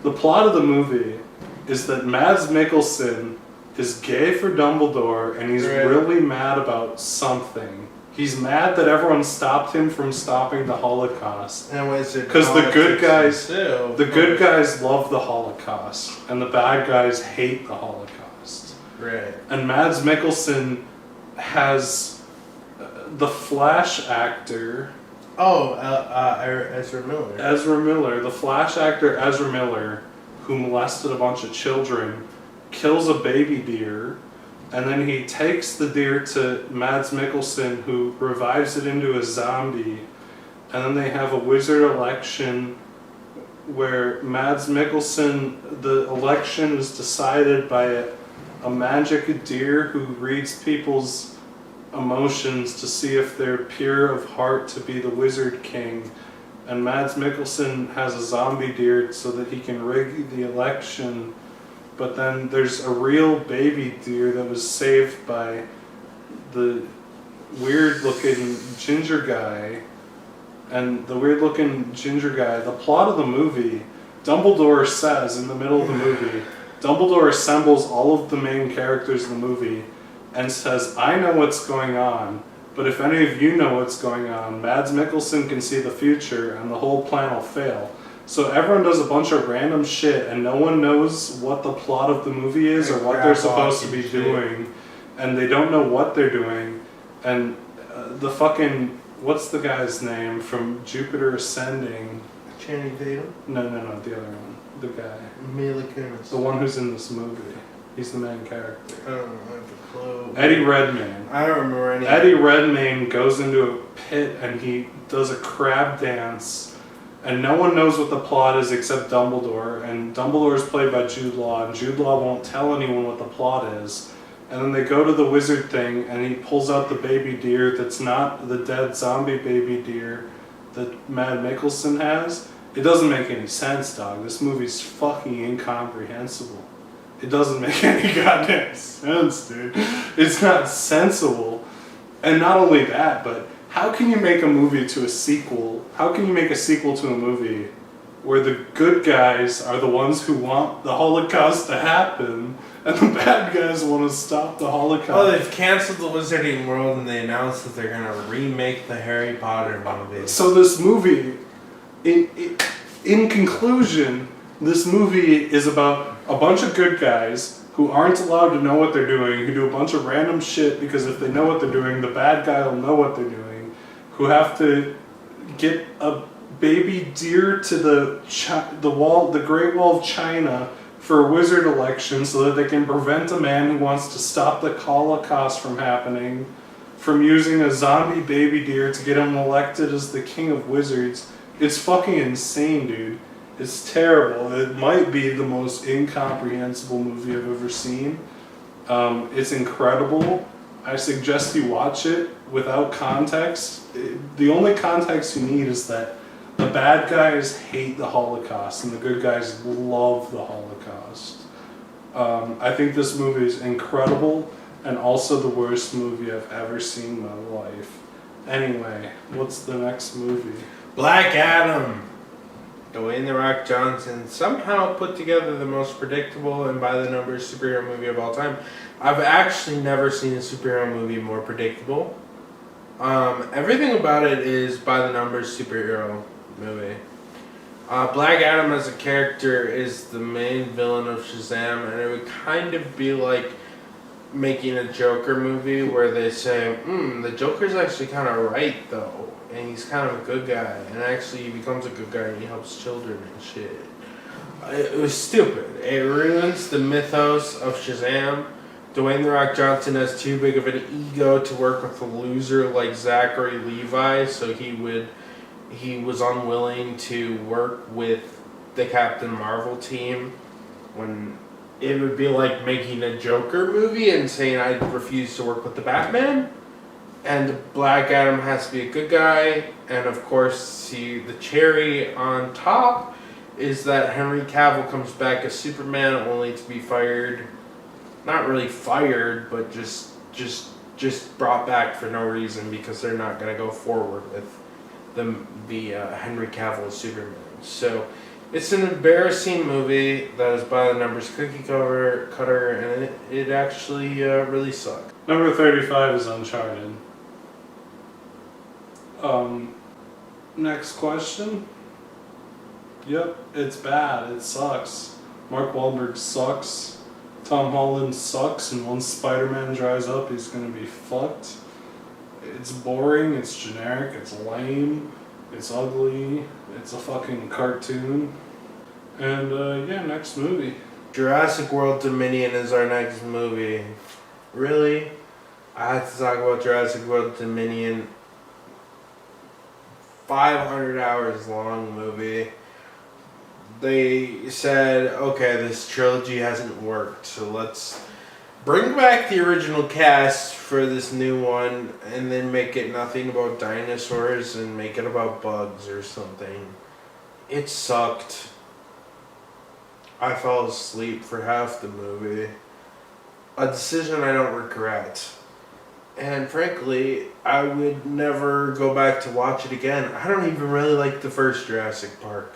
The plot of the movie is that Mads Mikkelsen is gay for Dumbledore and he's really mad about something. He's mad that everyone stopped him from stopping the Holocaust. Because the good guys love the Holocaust and the bad guys hate the Holocaust. Right. And Mads Mikkelsen has the Flash actor. Ezra Miller. Ezra Miller, the Flash actor Ezra Miller, who molested a bunch of children, kills a baby deer, and then he takes the deer to Mads Mikkelsen, who revives it into a zombie, and then they have a wizard election where Mads Mikkelsen, the election is decided by a magic deer who reads people's emotions to see if they're pure of heart to be the Wizard King. And Mads Mikkelsen has a zombie deer so that he can rig the election. But then there's a real baby deer that was saved by the weird-looking ginger guy. And the weird-looking ginger guy, the plot of the movie, Dumbledore says in the middle of the movie, Dumbledore assembles all of the main characters in the movie and says, I know what's going on, but if any of you know what's going on, Mads Mikkelsen can see the future and the whole plan will fail. So everyone does a bunch of random shit and no one knows what the plot of the movie is or what they're supposed to be doing. And they don't know what they're doing. And the fucking, what's the guy's name from Jupiter Ascending? Channing Tatum? No, the other one. The guy. Mila Kunis. The one who's in this movie. He's the main character. I don't know, I have a clue. Eddie Redmayne. I don't remember any. Eddie Redmayne goes into a pit and he does a crab dance, and no one knows what the plot is except Dumbledore, and Dumbledore is played by Jude Law, and Jude Law won't tell anyone what the plot is. And then they go to the wizard thing, and he pulls out the baby deer that's not the dead zombie baby deer that Mads Mikkelsen has. It doesn't make any sense, dog. This movie's fucking incomprehensible. It doesn't make any goddamn sense, dude. It's not sensible. And not only that, but how can you make a movie to a sequel? How can you make a sequel to a movie where the good guys are the ones who want the Holocaust to happen and the bad guys want to stop the Holocaust? Well, they've canceled the Wizarding World and they announced that they're going to remake the Harry Potter movie. So this movie, in conclusion, this movie is about a bunch of good guys who aren't allowed to know what they're doing, who do a bunch of random shit because if they know what they're doing, the bad guy will know what they're doing, who have to get a baby deer to the Great Wall of China for a wizard election so that they can prevent a man who wants to stop the Holocaust from happening from using a zombie baby deer to get him elected as the king of wizards. It's fucking insane, dude. It's terrible. It might be the most incomprehensible movie I've ever seen. It's incredible. I suggest you watch it without context. The only context you need is that the bad guys hate the Holocaust and the good guys love the Holocaust. I think this movie is incredible and also the worst movie I've ever seen in my life. Anyway, what's the next movie? Black Adam. Dwayne "The Rock" Johnson somehow put together the most predictable and by the numbers superhero movie of all time. I've actually never seen a superhero movie more predictable. Everything about it is by the numbers superhero movie. Black Adam as a character is the main villain of Shazam, and it would kind of be like making a Joker movie where they say, the Joker's actually kind of right though. And he's kind of a good guy, and actually he becomes a good guy and he helps children and shit. It was stupid. It ruins the mythos of Shazam. Dwayne The Rock Johnson has too big of an ego to work with a loser like Zachary Levi, so he was unwilling to work with the Captain Marvel team when it would be like making a Joker movie and saying I refuse to work with the Batman. And Black Adam has to be a good guy, and of course, the cherry on top is that Henry Cavill comes back as Superman only to be fired. Not really fired, but just brought back for no reason because they're not going to go forward with the Henry Cavill as Superman. So it's an embarrassing movie that is by the numbers cookie cutter, and it actually really sucked. Number 35 is Uncharted. Next question. Yep, it's bad. It sucks. Mark Wahlberg sucks. Tom Holland sucks, and once Spider-Man dries up, he's gonna be fucked. It's boring, it's generic, it's lame, it's ugly, it's a fucking cartoon. And next movie. Jurassic World Dominion is our next movie. Really? I have to talk about Jurassic World Dominion. 500 hours long movie. They said, okay, this trilogy hasn't worked, so let's bring back the original cast for this new one and then make it nothing about dinosaurs and make it about bugs or something. It sucked. I fell asleep for half the movie. A decision I don't regret. And frankly, I would never go back to watch it again. I don't even really like the first Jurassic Park.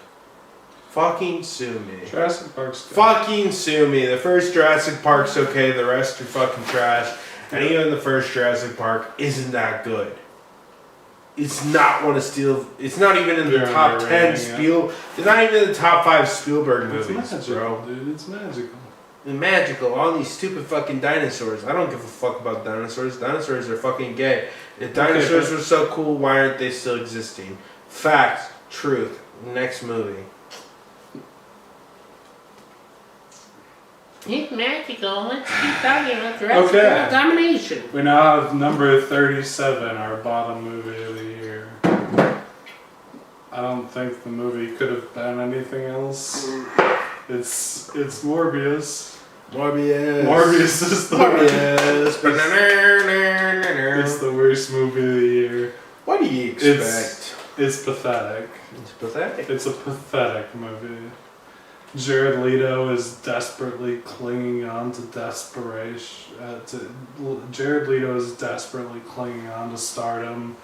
Fucking sue me. Jurassic Park's good. Fucking sue me. The first Jurassic Park's okay, the rest are fucking trash. And even the first Jurassic Park isn't that good. It's not one of it's not even in the top 10 it's not even in the top 5 Spielberg movies, it's magical, bro. Dude, it's magical. It's magical. All these stupid fucking dinosaurs. I don't give a fuck about dinosaurs. Dinosaurs are fucking gay. If dinosaurs were so cool, why aren't they still existing? Fact. Truth. Next movie. It's magical. Let's keep talking about Jurassic World Domination. We now have number 37, our bottom movie of the year. I don't think the movie could have been anything else. It's Morbius. Morbius is the worst. It's the worst movie of the year. What do you expect? It's pathetic. It's pathetic. It's a pathetic movie. Jared Leto is desperately clinging on to desperation. Jared Leto is desperately clinging on to stardom,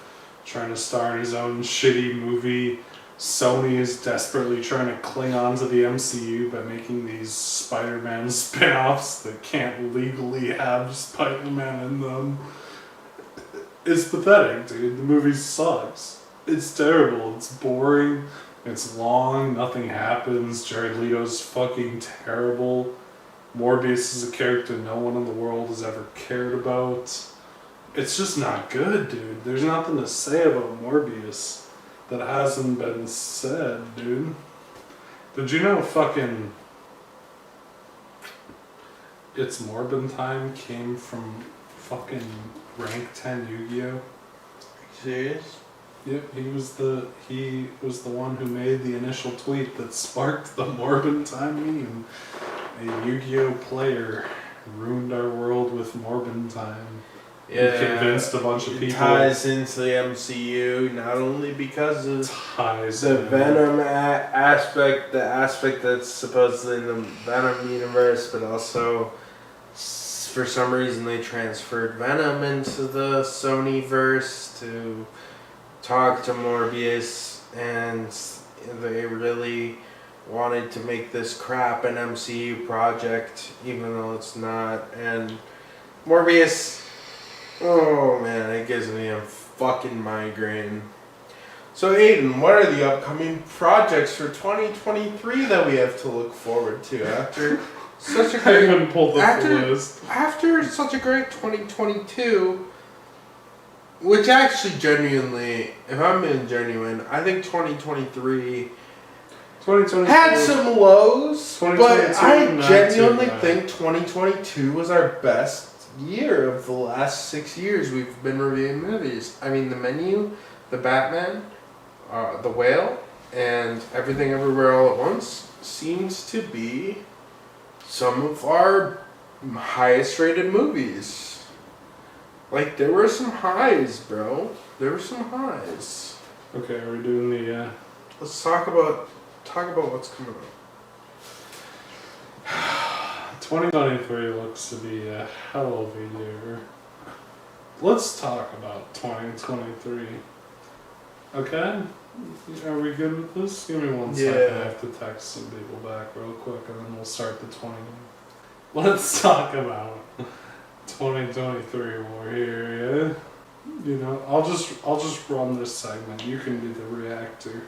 trying to star in his own shitty movie. Sony is desperately trying to cling on to the MCU by making these Spider-Man spin-offs that can't legally have Spider-Man in them. It's pathetic, dude. The movie sucks. It's terrible. It's boring. It's long, nothing happens. Jared Leto's fucking terrible. Morbius is a character no one in the world has ever cared about. It's just not good, dude. There's nothing to say about Morbius that hasn't been said, dude. Did you know fucking It's Morbin Time came from fucking rank 10 Yu-Gi-Oh? Serious? Yep, he was the one who made the initial tweet that sparked the Morbin Time meme. A Yu-Gi-Oh player ruined our world with Morbin Time. Yeah, he convinced a bunch of people. It ties into the MCU not only because of the in. Venom aspect, the aspect that's supposedly in the Venom universe, but also for some reason they transferred Venom into the Sony verse to talk to Morbius, and they really wanted to make this crap an MCU project, even though it's not. And Morbius, oh man, it gives me a fucking migraine. So Aiden, what are the upcoming projects for 2023 that we have to look forward to after such a great after such a great 2022? Which actually, genuinely, if I'm being genuine, I think 2023 2022 had some lows, but 2022 I not genuinely too bad. think 2022 was our best year of the last 6 years we've been reviewing movies. I mean, The Menu, The Batman, The Whale, and Everything Everywhere All at Once seems to be some of our highest rated movies. Like, there were some highs, bro. There were some highs. Okay, are we doing the Let's talk about what's coming up. 2023 looks to be a hell of a year. Let's talk about 2023. Okay? Are we good with this? Give me 1 second. Yeah. I have to text some people back real quick and then we'll start the 20. Let's talk about 2023 while we're here, yeah? You know, I'll just run this segment. You can be the reactor.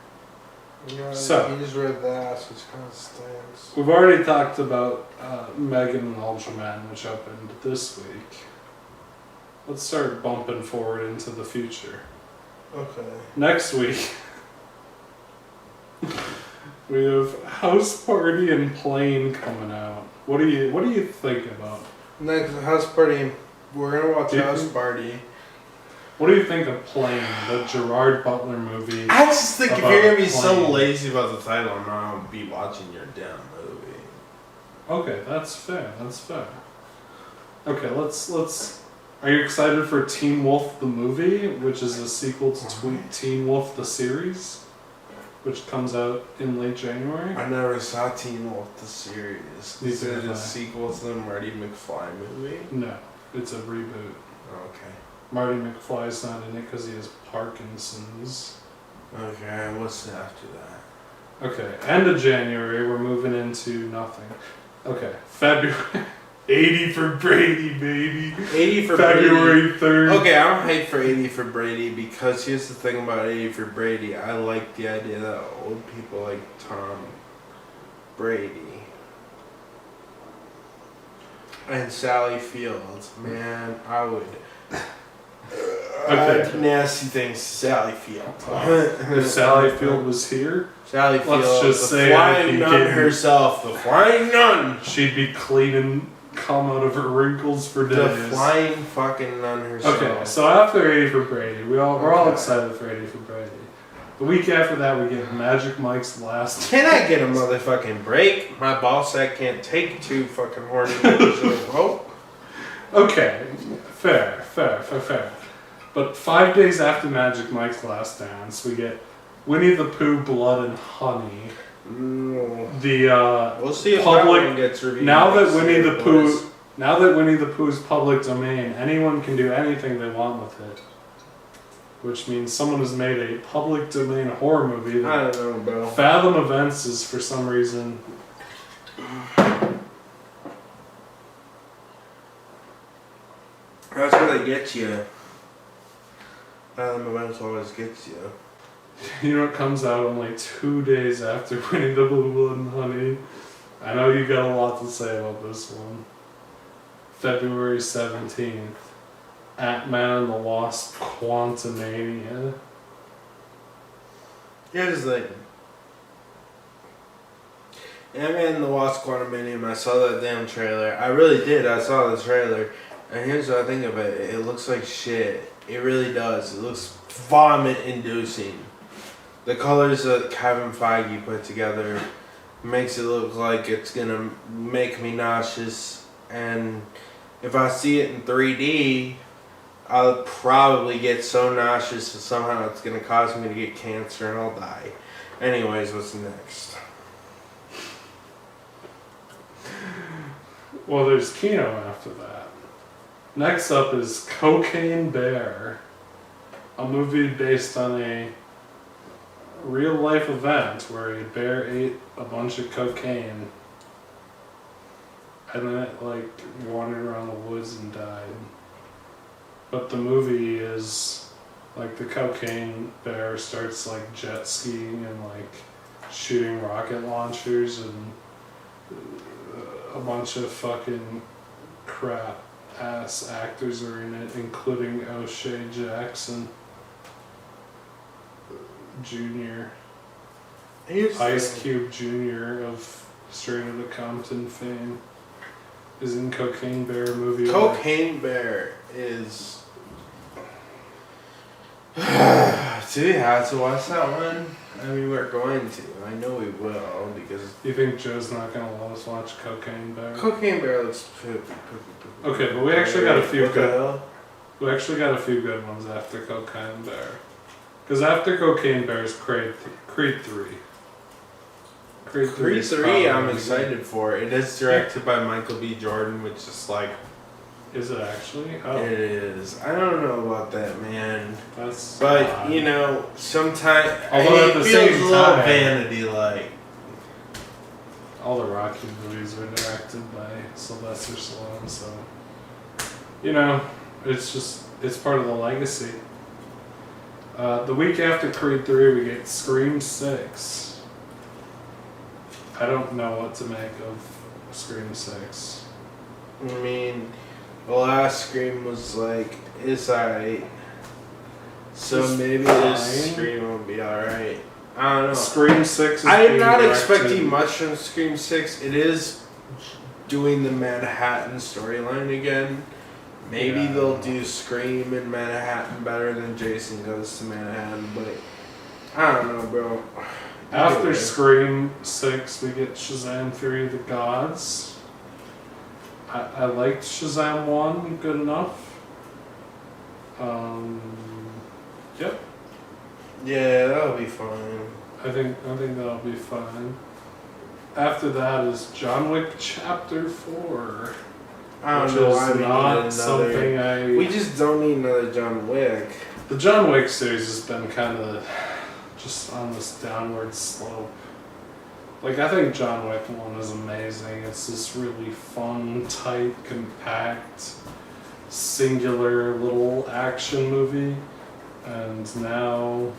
Yeah, So- he just read the ass, which kind of stinks. We've already talked about Megan and Ultraman, which opened this week. Let's start bumping forward into the future. Okay. Next week, we have House Party and Plane coming out. What do you think about? Next house party. We're gonna watch Do you House think- Party. What do you think of Plane, the Gerard Butler movie? I just think if About you're gonna be a so plane. lazy about the title, I'm not gonna be watching your damn movie. Okay, that's fair. That's fair. Okay, let's. Are you excited for Teen Wolf the movie, which is a sequel to Teen Wolf the series, which comes out in late January? I never saw Teen Wolf the series. Is Neither it have a I. sequel to the Marty McFly movie? No, it's a reboot. Okay. Marty McFly's not in it because he has Parkinson's. Okay, what's after that? Okay, end of January, we're moving into nothing. Okay, February. 80 for Brady, baby. 80 for Brady. February 3rd. Okay, I'm hyped for 80 for Brady because here's the thing about 80 for Brady. I like the idea that old people like Tom Brady and Sally Fields. Man, I would. Okay. Nasty things, Sally Field. If Sally Field was here, Sally Let's Field, just the say flying anything, nun kid. herself, the flying nun, she'd be cleaning cum out of her wrinkles for days. the flying fucking nun herself. Okay, so after 80 for Brady, we're all Okay. excited for 80 for Brady. The week after that, we get Magic Mike's Last. Can I get a motherfucking break? My ball sack can't take 2 fucking horny niggas in a row. Okay, fair. But 5 days after Magic Mike's Last Dance, we get Winnie the Pooh, Blood and Honey. No. The We'll see if Public- that one gets reviewed. now that next Winnie year, the boys. Pooh, now that Winnie the Pooh is public domain, anyone can do anything they want with it. Which means someone has made a public domain horror movie I that don't know, bro. Fathom Events is for some reason. That's where they get you. Fathom Events always gets you. You know, it comes out only 2 days after Winnie the Pooh, Blood and Honey. I know you got a lot to say about this one. February 17th. Ant-Man and the Wasp Quantumania. Here's the thing. Ant-Man and the Wasp Quantumanium, I saw that damn trailer. I really did, I saw the trailer. And here's what I think of it. It looks like shit. It really does. It looks vomit-inducing. The colors that Kevin Feige put together makes it look like it's gonna make me nauseous. And if I see it in 3D, I'll probably get so nauseous that somehow it's gonna cause me to get cancer and I'll die. Anyways, what's next? Well, there's Kino after that. Next up is Cocaine Bear, a movie based on a real life event where a bear ate a bunch of cocaine and then it like wandered around the woods and died. But the movie is like the cocaine bear starts like jet skiing and like shooting rocket launchers and a bunch of fucking crap ass actors are in it, including O'Shea Jackson Jr. Ice Cube Jr. of Straight Outta Compton fame is in Cocaine Bear movie. Cocaine Bear is. Do we have to watch that one? I mean, we're going to. I know we will because. You think Joe's not gonna let us watch Cocaine Bear? Cocaine Bear looks. Okay, but we actually got a few What the good. hell? We actually got a few good ones after Cocaine Bear. Because after Cocaine Bear is Creed 3. Creed 3. Creed is 3, probably- I'm excited for. It is directed by Michael B. Jordan, which is like. Is it actually? Oh, It is. I don't know about that, man. that's. But, odd. you know, sometimes. Although at it the feels same a little time- vanity like. all the Rocky movies were directed by Sylvester Stallone, so. You know, it's part of the legacy. The week after Creed 3, we get Scream 6. I don't know what to make of Scream 6. I mean, the last Scream was like, it's alright. So It's maybe fine. this Scream will be alright. I don't know. Scream 6 is I'm being not directed- expecting much from Scream 6. It is doing the Manhattan storyline again. Maybe Yeah. they'll do Scream in Manhattan better than Jason Goes to Manhattan, but I don't know, bro. After Anyway. Scream 6, we get Shazam Fury of the Gods. I liked Shazam 1 good enough. Yep. Yeah, that'll be fine. I think that'll be fine. After that is John Wick Chapter 4. I which don't know is why we need not another. something I... We just don't need another John Wick. The John Wick series has been kind of just on this downward slope. Like, I think John Wick 1 is amazing. It's this really fun, tight, compact, singular little action movie. And now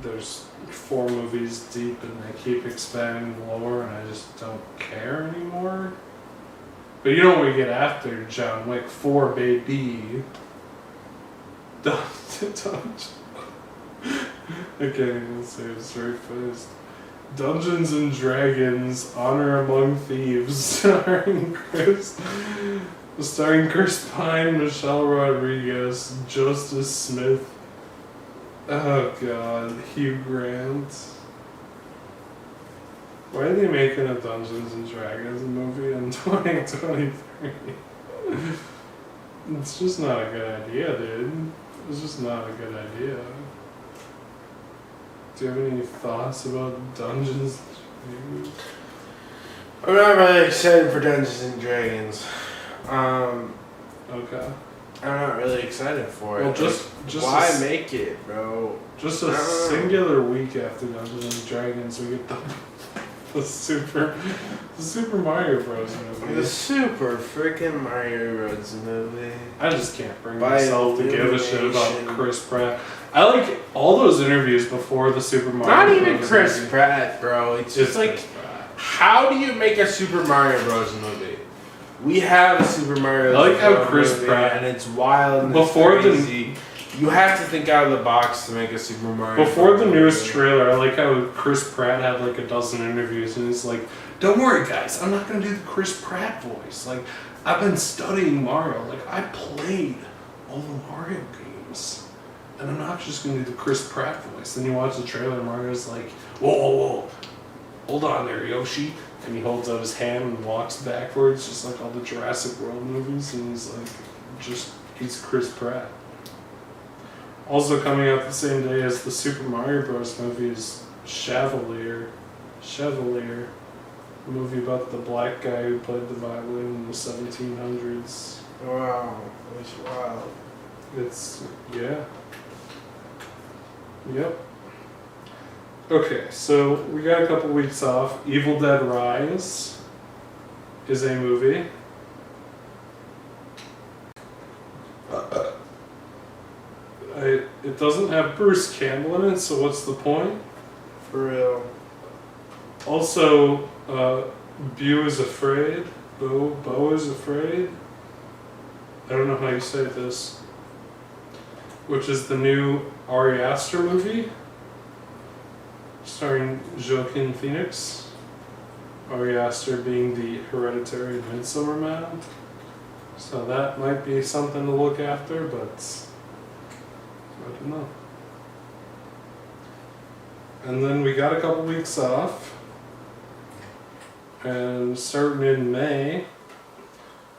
there's 4 movies deep and they keep expanding the lore and I just don't care anymore. But you know what we get after John Wick 4, baby? I can't even say this very fast. Dungeons and Dragons: Honor Among Thieves, starring Chris Pine, Michelle Rodriguez, Justice Smith. Oh God, Hugh Grant. Why are they making a Dungeons and Dragons movie in 2023? It's just not a good idea, dude. It's just not a good idea. Do you have any thoughts about Dungeons and Dragons? I'm not really excited for Dungeons and Dragons. Okay. I'm not really excited for it. Well, just why a, make it, bro? just a singular week after Dungeons and Dragons, we get the Super Mario Bros. movie. The Super freaking Mario Bros. Movie. I just can't bring By myself to give a shit about elimination. Chris Pratt. I like all those interviews before the Super Mario. Not even Bros. Chris movie. Pratt, bro. It's just like, Chris Pratt. how do you make a Super Mario Bros. Movie? We have a Super Mario. I like how Bros. Chris movie, Pratt- and it's wild and Before it's the- crazy. You have to think out of the box to make a Super Mario. Before the Bros. newest movie. trailer, I like how Chris Pratt had like a dozen interviews and he's like, "Don't worry, guys, I'm not gonna do the Chris Pratt voice. Like, I've been studying Mario. Like, I played all the Mario games, and I'm not just gonna do the Chris Pratt voice." Then you watch the trailer, and Mario's like, "Whoa, whoa, whoa, hold on there, Yoshi," and he holds out his hand and walks backwards, just like all the Jurassic World movies, and he's like, he's Chris Pratt. Also coming out the same day as the Super Mario Bros. Movie is Chevalier, a movie about the black guy who played the violin in the 1700s. Wow, that's wild. It's, yeah. Yep. Okay, so we got a couple weeks off. Evil Dead Rise is a movie. It doesn't have Bruce Campbell in it, so what's the point? For real. Also, Beau is Afraid. Beau is Afraid. I don't know how you say this. Which is the new Ari Aster movie. starring Joaquin Phoenix. Ari Aster being the hereditary Midsummer Man. So that might be something to look after, but I don't know. And then we got a couple weeks off. And starting in May,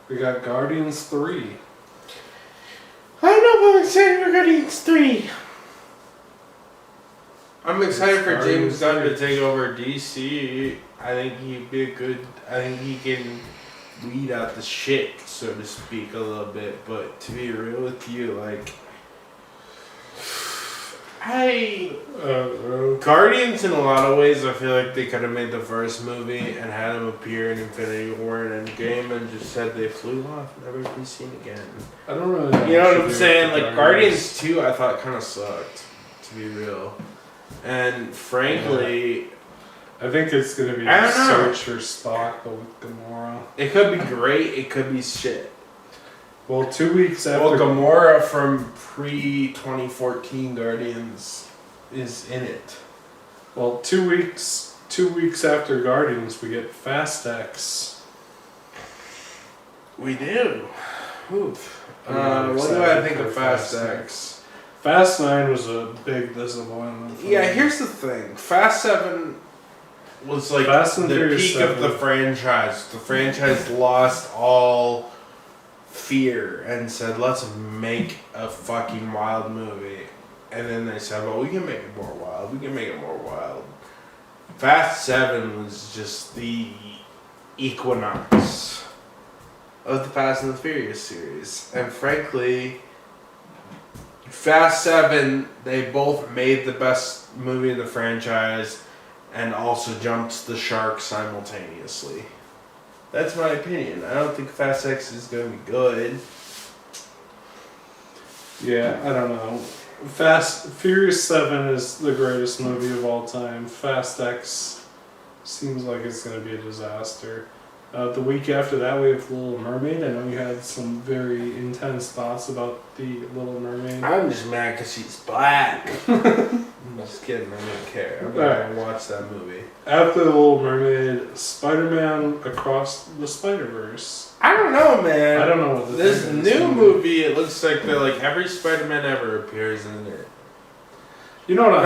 we got Guardians 3. I don't know if I'm excited for Guardians 3. I'm excited for James Gunn to take over DC. I think he'd be I think he can weed out the shit, so to speak, a little bit. But to be real with you, like, Guardians in a lot of ways, I feel like they could have made the first movie and had him appear in Infinity War and Endgame and just said they flew off, never to be seen again. I don't really know. You know what I'm saying? Like, Guardians 2, I thought kind of sucked, to be real. And frankly, I think it's gonna be I the don't know. Search for Spock, but with Gamora. It could be great, it could be shit. Well, 2 weeks after. Well, Gamora from pre-2014 Guardians is in it. Well, 2 weeks after Guardians, we get Fast X. We do. Oof. I'm not What do excited I think for of Fast Fast X? Fast 9 was a big disappointment. For Yeah, me. here's the thing. Fast 7 was like Fast and the Furious peak 7. of the franchise. The franchise lost all fear and said, let's make a fucking wild movie. And then they said, well, we can make it more wild. We can make it more wild. Fast 7 was just the equinox of the Fast and the Furious series. And frankly, Fast 7, they both made the best movie in the franchise and also jumped the shark simultaneously. That's my opinion. I don't think Fast X is going to be good. Yeah, I don't know. Furious 7 is the greatest movie of all time. Fast X seems like it's going to be a disaster. The week after that, we have Little Mermaid. I know you had some very intense thoughts about the Little Mermaid. I'm just mad because she's black. I'm just kidding. I don't care. I'm going to watch that movie. After the Little Mermaid, Spider-Man Across the Spider-Verse. I don't know, man. I don't know what this is. new movie. It looks like they're like every Spider-Man ever appears in it. You know what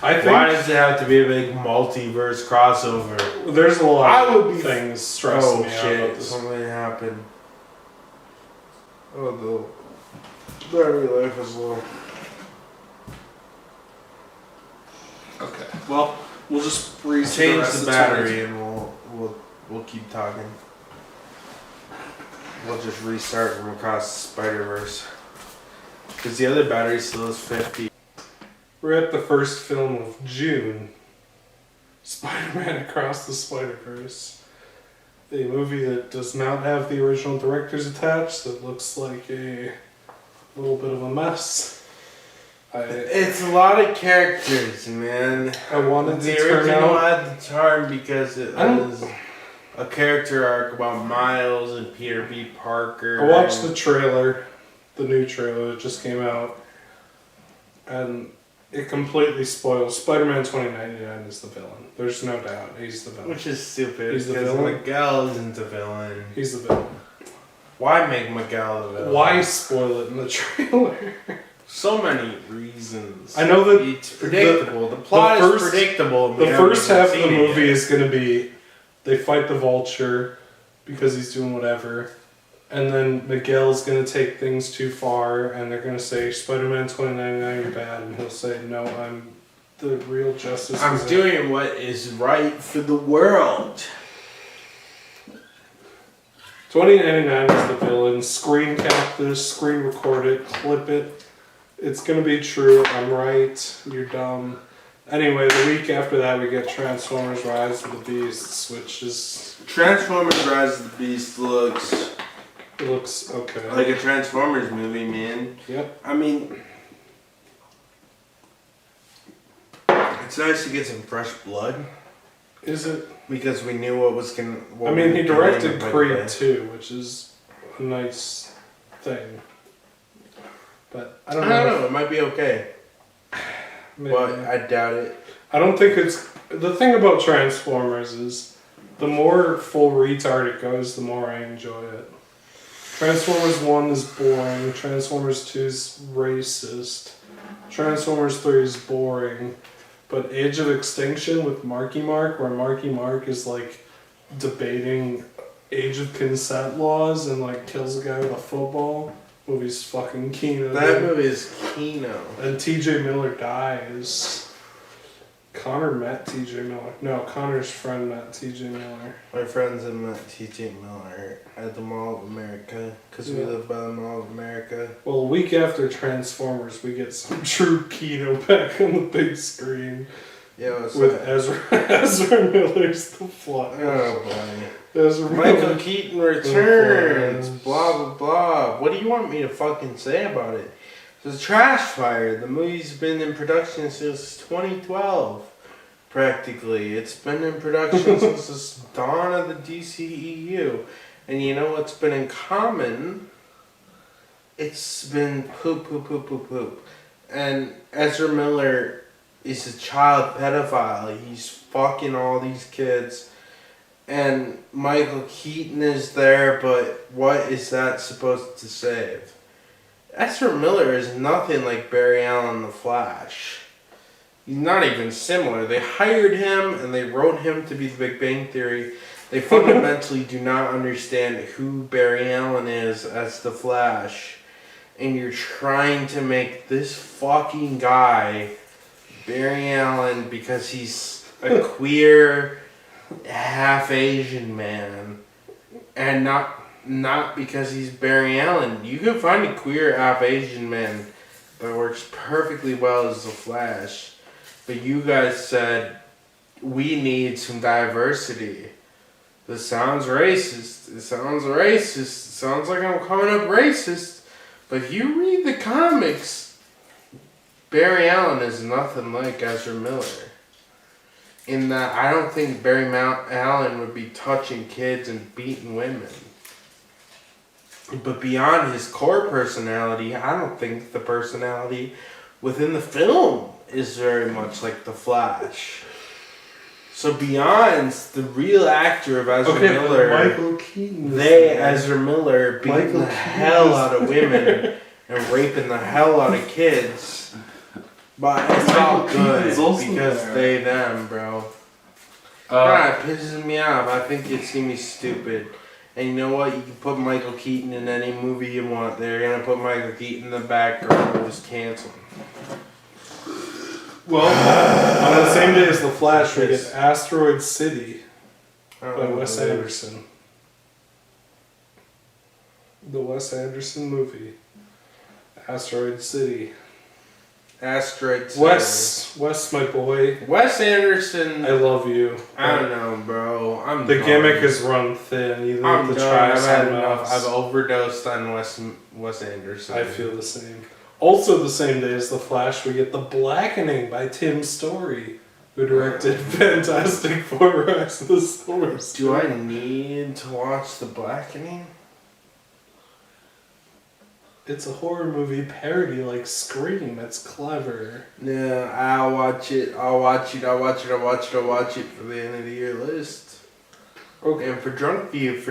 I think Why does it have to be a big multiverse crossover? there's a lot I would of be things stressing me out about shit! this. Something happened. Oh, the battery life is low. Okay. Well, we'll just breeze through Change rest the of battery and we'll keep talking. We'll just restart from across the Spider-Verse. Because the other battery still is 50. We're at the first film of June. Spider-Man Across the Spider-Verse. A movie that does not have the original directors attached, that looks like a little bit of a mess. It's a lot of characters, man. I wanted to The turn original out... had the charm because it was a character arc about Miles and Peter B. Parker. I watched the trailer, the new trailer that just came out, and it completely spoils. Spider-Man 2099 is the villain. There's no doubt. He's the villain. Which is stupid He's the because villain? Miguel isn't the villain. He's the villain. Why make Miguel the villain? Why spoil it in the trailer? So many reasons. I know that it's predictable. The plot is predictable. The first half of the movie is going to be they fight the Vulture because he's doing whatever, and then Miguel's going to take things too far, and they're going to say Spider-Man 2099 you're bad, and he'll say no, I'm the real Justice. I'm doing what is right for the world. 2099 is the villain. Screen cap this, screen record it, clip it. It's gonna be true. I'm right. You're dumb. Anyway, the week after that, we get Transformers: Rise of the Beasts, which is Transformers: Rise of the Beast looks it looks okay. like a Transformers movie, man. Yep. I mean, it's nice to get some fresh blood. Is it? Because we knew what was gonna. I mean, he directed Creed 2, which is a nice thing. But I don't know. It might be okay. Maybe. but I doubt it. I don't think it's... The thing about Transformers is the more full retard it goes, the more I enjoy it. Transformers 1 is boring. Transformers 2 is racist. Transformers 3 is boring. But Age of Extinction with Marky Mark, where Marky Mark is like debating age of consent laws and like kills a guy with a football. Movie's fucking Kino. That movie is Kino. And TJ Miller dies. Connor met TJ Miller. No, Connor's friend met TJ Miller. My friends have met T.J. Miller at the Mall of America because we live by the Mall of America. Well, a week after Transformers, we get some true Kino back on the big screen. Yeah, what's with that? Ezra Miller's The Flash. Oh boy. Ezra Michael Miller. Keaton returns. Flash. Blah blah blah. What do you want me to fucking say about it? It's a trash fire. The movie's been in production since 2012. Practically. It's been in production since the dawn of the DCEU. And you know what's been in common? It's been poop, poop, poop, poop, poop. And Ezra Miller is a child pedophile. He's fucking all these kids. And Michael Keaton is there, but what is that supposed to save? Ezra Miller is nothing like Barry Allen the Flash. He's not even similar. They hired him and they wrote him to be the Big Bang Theory. They fundamentally do not understand who Barry Allen is as the Flash. And you're trying to make this fucking guy Barry Allen because he's a queer, half Asian man. And not because he's Barry Allen. You can find a queer, half Asian man that works perfectly well as the Flash. But you guys said, we need some diversity. This sounds racist. It sounds racist. It sounds like I'm coming up racist. But if you read the comics, Barry Allen is nothing like Ezra Miller. In that, I don't think Barry Allen would be touching kids and beating women. But beyond his core personality, I don't think the personality within the film is very much like the Flash. So beyond the real actor of Ezra Miller, Michael Keaton. Ezra Miller beating Michael the Keaton hell out of women and raping the hell out of kids. But it's all good because they, them, bro. It pisses me off. I think it's gonna be stupid. And you know what? You can put Michael Keaton in any movie you want. They're gonna put Michael Keaton in the background and just cancel him. Well, on the same day as The Flash, we get Asteroid City by Wes Anderson. The Wes Anderson movie. Asteroid City. Asteroid City. Wes, my boy. Wes Anderson. I love you. I don't know, bro. The gimmick is run thin. You I'm need to done. try I've had something enough. else. I've overdosed on Wes Anderson. I feel the same. Also, the same day as The Flash, we get The Blackening by Tim Story, who directed Fantastic Four: Rise of the Silver Surfer. Do I need to watch The Blackening? It's a horror movie parody like Scream. It's clever. Yeah, I'll watch it. I'll watch it for the end of the year list. Okay. And for Drunk View.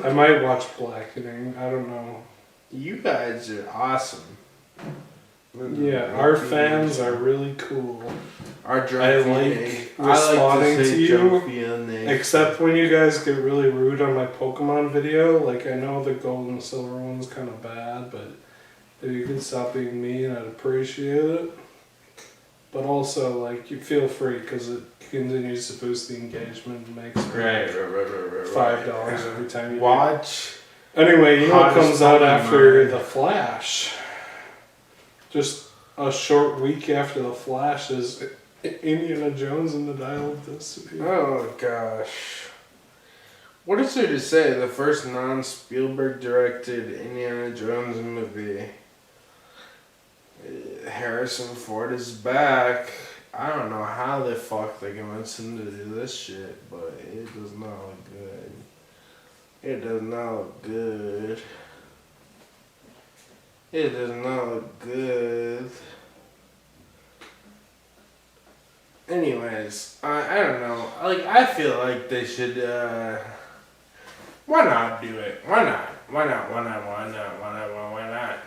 I might watch Blackening. I don't know. You guys are awesome. Yeah, our fans are really cool. Our I Drunk like View. responding to you, Drunk View name. except when you guys get really rude on my Pokemon video. Like, I know the gold and silver one's kind of bad, but if you could stop being mean, I'd appreciate it. But also, like, you feel free because it continues to boost the engagement and makes me Right. $5 every time you watch. Anyway, you know what Hottest comes out Pokemon. after The Flash? Just a short week after The Flash is Indiana Jones and the Dial of Destiny. Oh gosh. What is there to say? The first non-Spielberg directed Indiana Jones movie. Harrison Ford is back. I don't know how the fuck they convinced him to do this shit, but it does not look good. It does not look good. It does not look good. Anyways, I don't know. Like, I feel like they should, why not do it? Why not? Why not? Why not? Why not? Why not? Why not?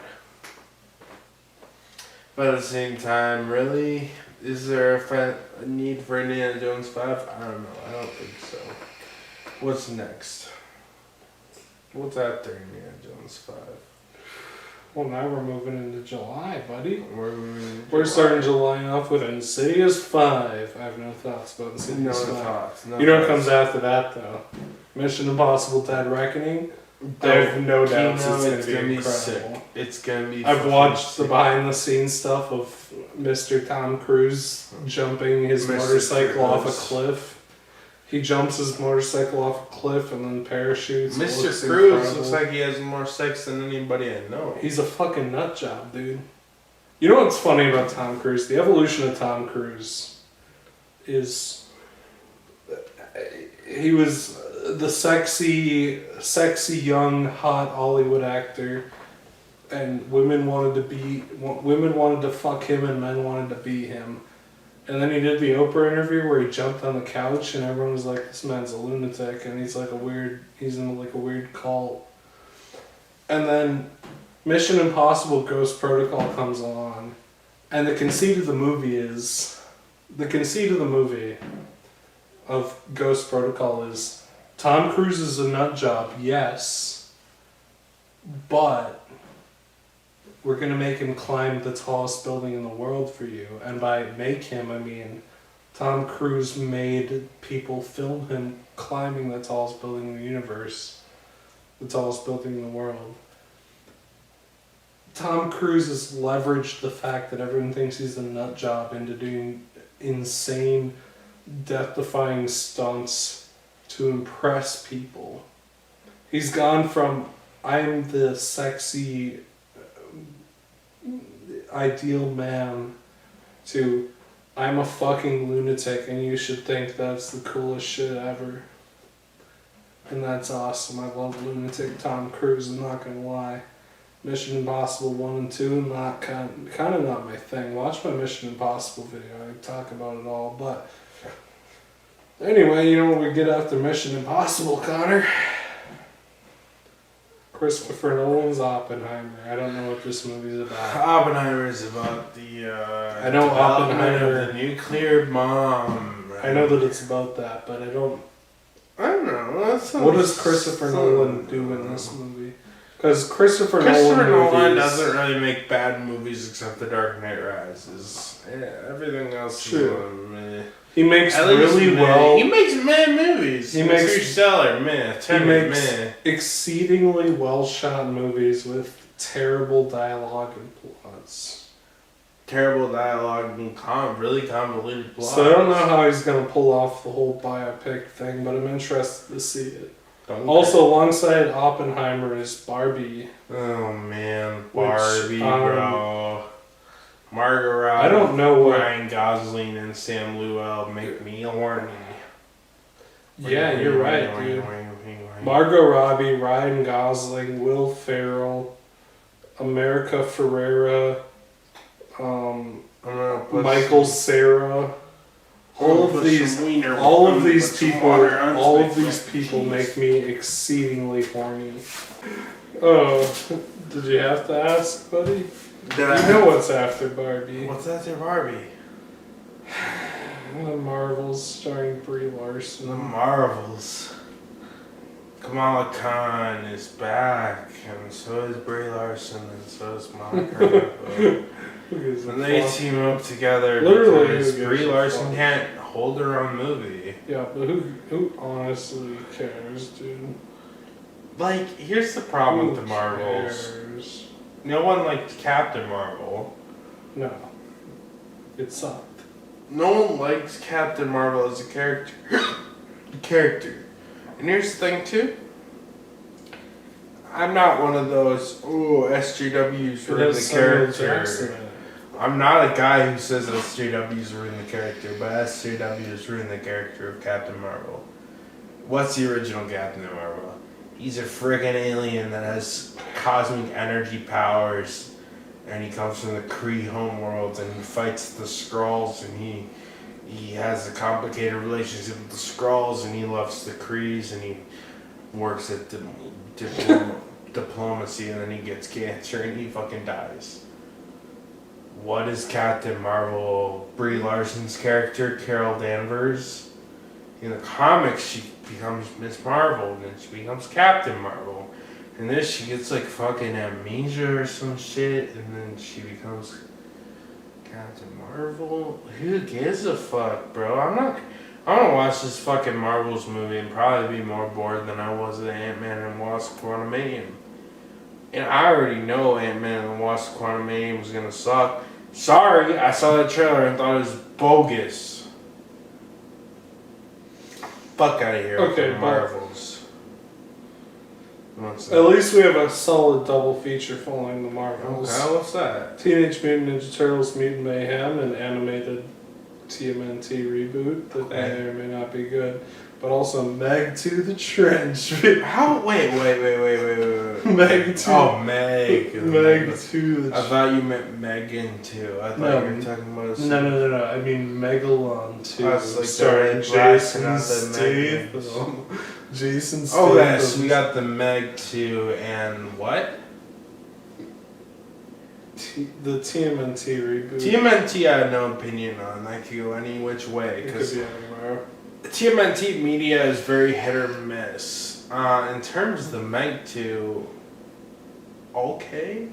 But at the same time, really, is there a need for Indiana Jones 5? I don't know. I don't think so. What's next? What's after Indiana Jones 5? Well, now we're moving into July, buddy. We're starting July off with Insidious 5. I have no thoughts about Insidious 5. thoughts. You know what comes after that, though? Mission Impossible Dead Reckoning. I have no doubts it's gonna be incredible. sick. It's gonna be. I've watched the behind-the-scenes stuff of Mr. Tom Cruise jumping his Mr. motorcycle off a Cruise. cliff. He jumps his motorcycle off a cliff and then parachutes. It Mr. looks Cruise incredible. looks like he has more sex than anybody I know. He's a fucking nut job, dude. You know what's funny about Tom Cruise? The evolution of Tom Cruise is he was the sexy, young, hot Hollywood actor, and women wanted to fuck him, and men wanted to be him. And then he did the Oprah interview where he jumped on the couch, and everyone was like, "This man's a lunatic," and he's in like a weird cult. And then Mission Impossible: Ghost Protocol comes along, and the conceit of the movie of Ghost Protocol is Tom Cruise is a nut job, yes, but we're going to make him climb the tallest building in the world for you. And by make him, I mean Tom Cruise made people film him climbing the tallest building in the universe, the tallest building in the world. Tom Cruise has leveraged the fact that everyone thinks he's a nut job into doing insane, death-defying stunts to impress people. He's gone from, I'm the sexy, ideal man, to, I'm a fucking lunatic and you should think that's the coolest shit ever. And that's awesome. I love lunatic Tom Cruise, I'm not gonna lie. Mission Impossible 1 and 2, not kind of not my thing. Watch my Mission Impossible video, I talk about it all, but anyway, you know what we get after Mission Impossible, Connor? Christopher Nolan's Oppenheimer. I don't know what this movie's about. Oppenheimer is about the I know Oppenheimer. of the nuclear bomb. Right? I know that it's about that, but I don't know. What does Christopher Nolan do in this movie? Because Christopher Nolan movies, doesn't really make bad movies except The Dark Knight Rises. Yeah, everything else True. is meh. He makes At least really meh. well. He makes meh movies. He makes Interstellar, meh. He Tenet, makes meh. exceedingly well shot movies with terrible dialogue and plots. Terrible dialogue and really convoluted plots. So I don't know how he's gonna pull off the whole biopic thing, but I'm interested to see it. Also, alongside Oppenheimer is Barbie. Oh man, Which, Barbie, bro. Margot Robbie, I don't know what. Ryan Gosling and Sam Llewellyn make me horny. Yeah, you're right, dude. Margot Robbie, Ryan Gosling, Will Ferrell, America Ferrera, Michael Cera. All of these people make me exceedingly horny. Oh, did you have to ask, buddy? You know what's after Barbie? What's after Barbie? The Marvels starring Brie Larson. The Marvels. Kamala Khan is back, and so is Brie Larson, and so is Monica. And they team up together because Brie Larson can't hold her own movie. Yeah, but who honestly cares, dude? Like, here's the problem with the Marvels. Cares? No one liked Captain Marvel. No. It sucked. No one likes Captain Marvel as a character. And here's the thing too. I'm not one of those, SJWs ruin the character. I'm not a guy who says that SJWs ruin the character, but SJWs ruin the character of Captain Marvel. What's the original Captain Marvel? He's a friggin' alien that has cosmic energy powers, and he comes from the Kree homeworld, and he fights the Skrulls, and he he has a complicated relationship with the Skrulls, and he loves the Krees, and he works at diplomacy, and then he gets cancer, and he fucking dies. What is Captain Marvel? Brie Larson's character, Carol Danvers. In the comics, she becomes Miss Marvel, and then she becomes Captain Marvel. In this, she gets like fucking amnesia or some shit, and then she becomes Captain Marvel. Who gives a fuck, bro? I'm gonna watch this fucking Marvels movie and probably be more bored than I was at Ant-Man and Wasp: Quantumanium. And I already know Ant-Man and the Wasp: Quantumanium was gonna suck. Sorry, I saw that trailer and thought it was bogus. Fuck out of here with Okay, the Marvels. What's At that? least we have a solid double feature following the Marvels. Okay, what's that? Teenage Mutant Ninja Turtles Mutant Mayhem, an animated TMNT reboot that may or may not be good. But also Meg to the Trench. How? Wait. Meg to Oh, Meg. Meg to the I thought you meant Megan too. I thought you were talking about. No. I mean Megalon 2. I was like, starring blasting Jason out the Meg Statham. Jason Statham. Oh yes, we got the Meg 2 and what? The TMNT reboot. TMNT I have no opinion on. I could go any which way. It could Because be anywhere. TMNT media is very hit or miss. In terms of the Meg 2, okay.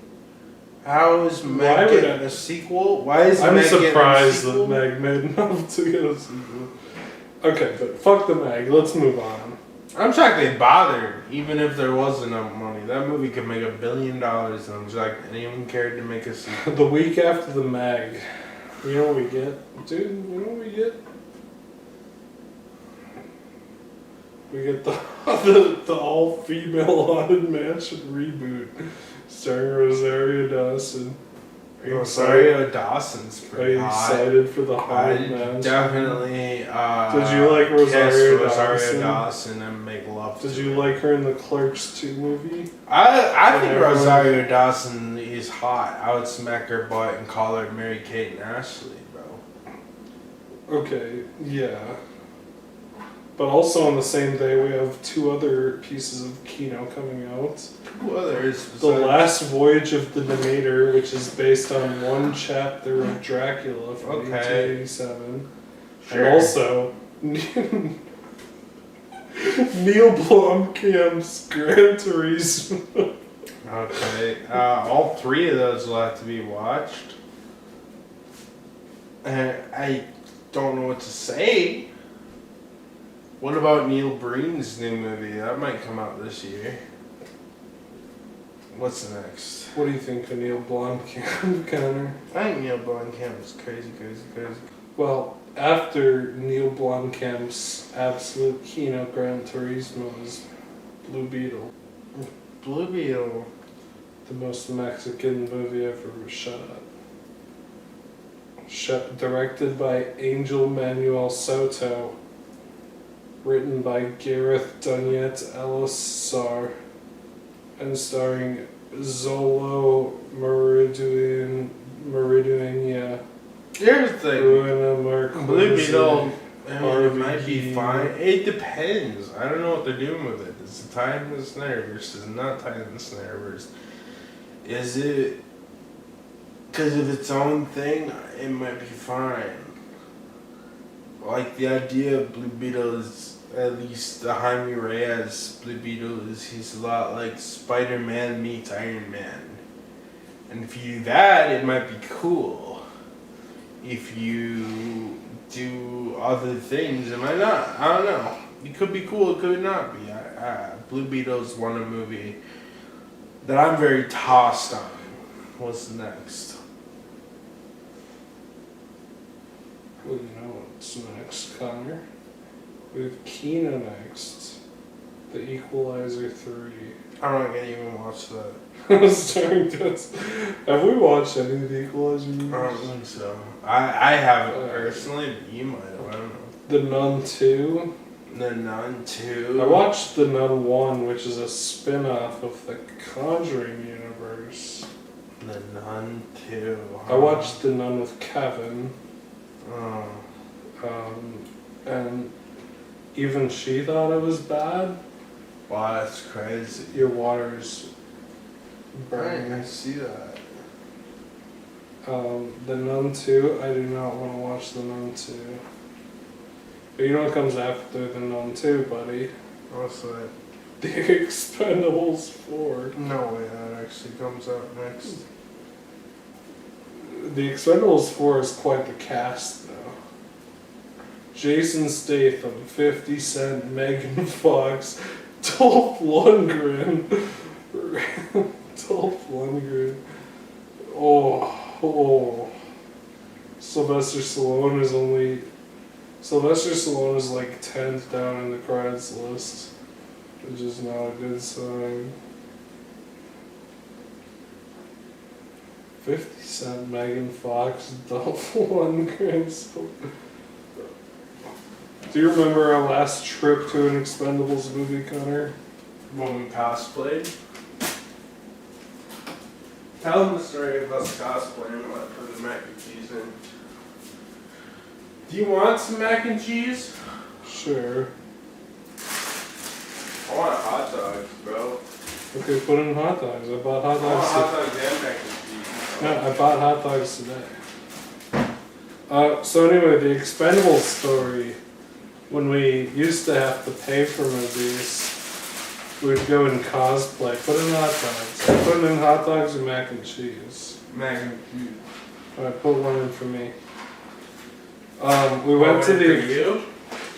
How is Meg Why would getting a sequel? Why is I'm Meg surprised getting a that sequel? Meg made enough to get a sequel. Okay, but fuck the Meg. Let's move on. I'm shocked they bothered, even if there was enough money. That movie could make $1 billion, and I'm shocked anyone cared to make a sequel. The week after the Meg, you know what we get? Dude, you know what we get? We get the all-female haunted mansion reboot starring Rosario Dawson. Are you Rosario Dawson's Are pretty you hot. excited for the I haunted mansion? definitely. Did you like Rosario Dawson? Dawson and make love? Did to you her? like her in the Clerks 2 movie? I think Whatever. Rosario Dawson is hot. I would smack her butt and call her Mary-Kate and Ashley, bro. Okay, yeah. But also on the same day, we have 2 other pieces of Kino coming out. Who others? The Last Voyage of the Demeter, which is based on one chapter of Dracula from Okay. 1887. Sure. And also, Neil Blomkamp's Gran Turismo. Okay. All 3 of those will have to be watched. I don't know what to say. What about Neil Breen's new movie? That might come out this year. What's next? What do you think of Neil Blomkamp, Connor? I think Neil Blomkamp is crazy. Well, after Neil Blomkamp's absolute Kino Gran Turismo is Blue Beetle. Blue Beetle. The most Mexican movie ever shot. Directed by Angel Manuel Soto. Written by Gareth Dunyet Elisar. And starring Zolo Meridueña, Here's the thing. Ruina Marquez. Blue Beetle, I mean, it might RVD. be fine. It depends. I don't know what they're doing with it. Is it tied in the Snyderverse? Is it not tied in the Snyderverse? Is it because of its own thing? It might be fine. Like the idea of Blue Beetle is, at least the Jaime Reyes Blue Beetle is, he's a lot like Spider-Man meets Iron Man. And if you do that, it might be cool. If you do other things, it might not. I don't know. It could be cool, it could not be. Blue Beetle's one a movie that I'm very tossed on. What's next? Well, you know what's next, Connor? We have Kino next. The Equalizer 3. I'm not gonna even watch that. Starring Dust. Have we watched any of the Equalizer movies? I don't think so. I haven't personally, but you might have. I don't know. The Nun 2. The Nun 2. I watched The Nun 1, which is a spin-off of the Conjuring universe. The Nun 2. I watched The Nun with Kevin. Oh. even she thought it was bad. Wow, that's crazy. Your water's burning. I see that. The Nun 2, I do not want to watch The Nun 2. But you know what comes after The Nun 2, buddy? What's that? The Expendables 4. No way, that actually comes out next. The Expendables 4 is quite the cast, though. Jason Statham, 50 Cent, Megan Fox, Dolph Lundgren. Dolph Lundgren. Oh. Sylvester Stallone is like 10th down in the credits list, which is not a good sign. 50 Cent, Megan Fox, Dolph Lundgren. Do you remember our last trip to an Expendables movie, Connor? When we cosplayed? Tell them the story of us cosplaying and what I put the mac and cheese in. Do you want some mac and cheese? Sure. I want hot dogs, bro. Okay, put in hot dogs. I bought hot I want dogs. hot dogs and mac and cheese. No, I bought hot dogs today. So anyway, the Expendables story. When we used to have to pay for movies, we'd go and cosplay. Put in hot dogs. I put in hot dogs and mac and cheese. Mac and cheese. Alright, put one in for me. We went to the. For you?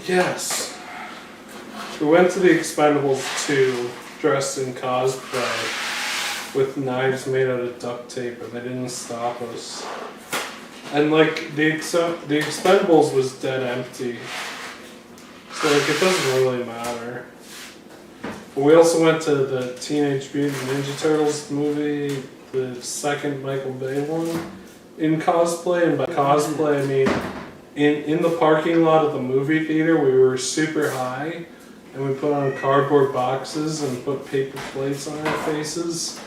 Yes. We went to the Expendables 2 dressed in cosplay with knives made out of duct tape, and they didn't stop us. And like the Expendables was dead empty, so like it doesn't really matter. But we also went to the Teenage Mutant Ninja Turtles movie, the second Michael Bay one, in cosplay. And by cosplay, I mean in the parking lot of the movie theater, we were super high, and we put on cardboard boxes and put paper plates on our faces.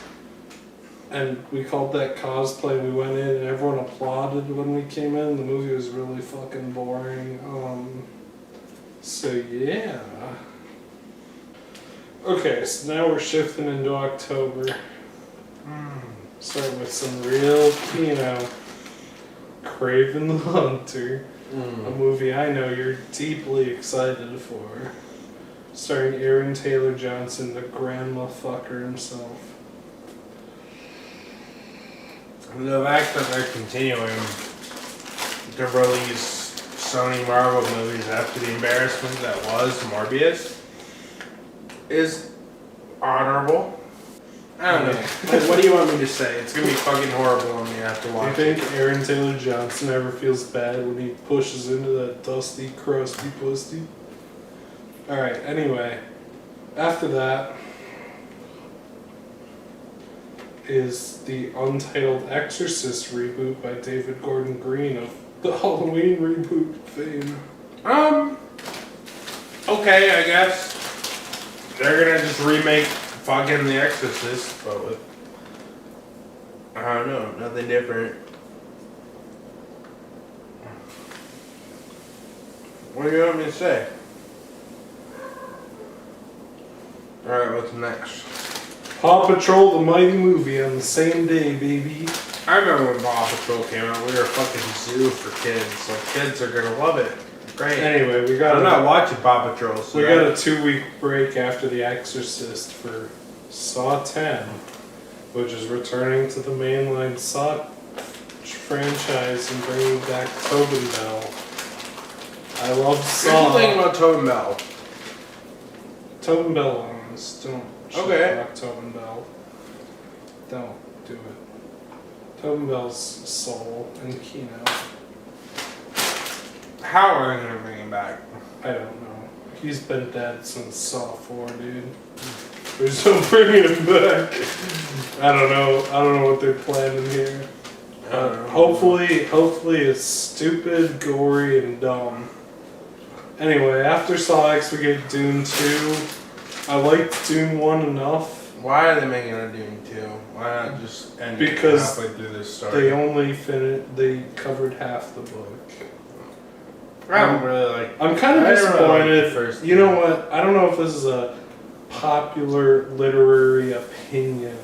And we called that cosplay. We went in and everyone applauded when we came in. The movie was really fucking boring. So yeah. Okay, so now we're shifting into October. Start with some real Kino. Craven the Hunter. A movie I know you're deeply excited for. Starring Aaron Taylor Johnson, the grandma fucker himself. The fact that they're continuing to release Sony Marvel movies after the embarrassment that was Morbius is honorable. I don't know. Like, what do you want me to say? It's gonna be fucking horrible when we have to watch Do you it. think Aaron Taylor Johnson ever feels bad when he pushes into that dusty, crusty pussy? Alright, anyway. After that is the Untitled Exorcist reboot by David Gordon Green of the Halloween reboot fame. Okay, I guess they're gonna just remake fucking The Exorcist, but with, I don't know, nothing different. What do you want me to say? Alright, what's next? Paw Patrol the Mighty Movie on the same day, baby. I remember when Paw Patrol came out, we were a fucking zoo for kids, so kids are gonna love it. Great. Anyway, I'm not watching Paw Patrol, so we got a 2-week break after The Exorcist for Saw 10, which is returning to the mainline Saw franchise and bringing back Tobin Bell. I love Here's Saw. the thing about Tobin Bell. Tobin Bell owns. Don't Okay. shit Tobin Bell. Don't do it. Tobin Bell's Soul and Kino. How are they gonna bring him back? I don't know. He's been dead since Saw 4, dude. There's no bringing him back. I don't know what they're planning here. Hopefully it's stupid, gory, and dumb. Anyway, after Saw X, we get Dune 2. I liked Dune 1 enough. Why are they making a Dune 2? Why not just end it Because halfway through this story? They covered half the book. I don't really like. I'm kind of I don't really like disappointed. the first You know one. what? I don't know if this is a popular literary opinion,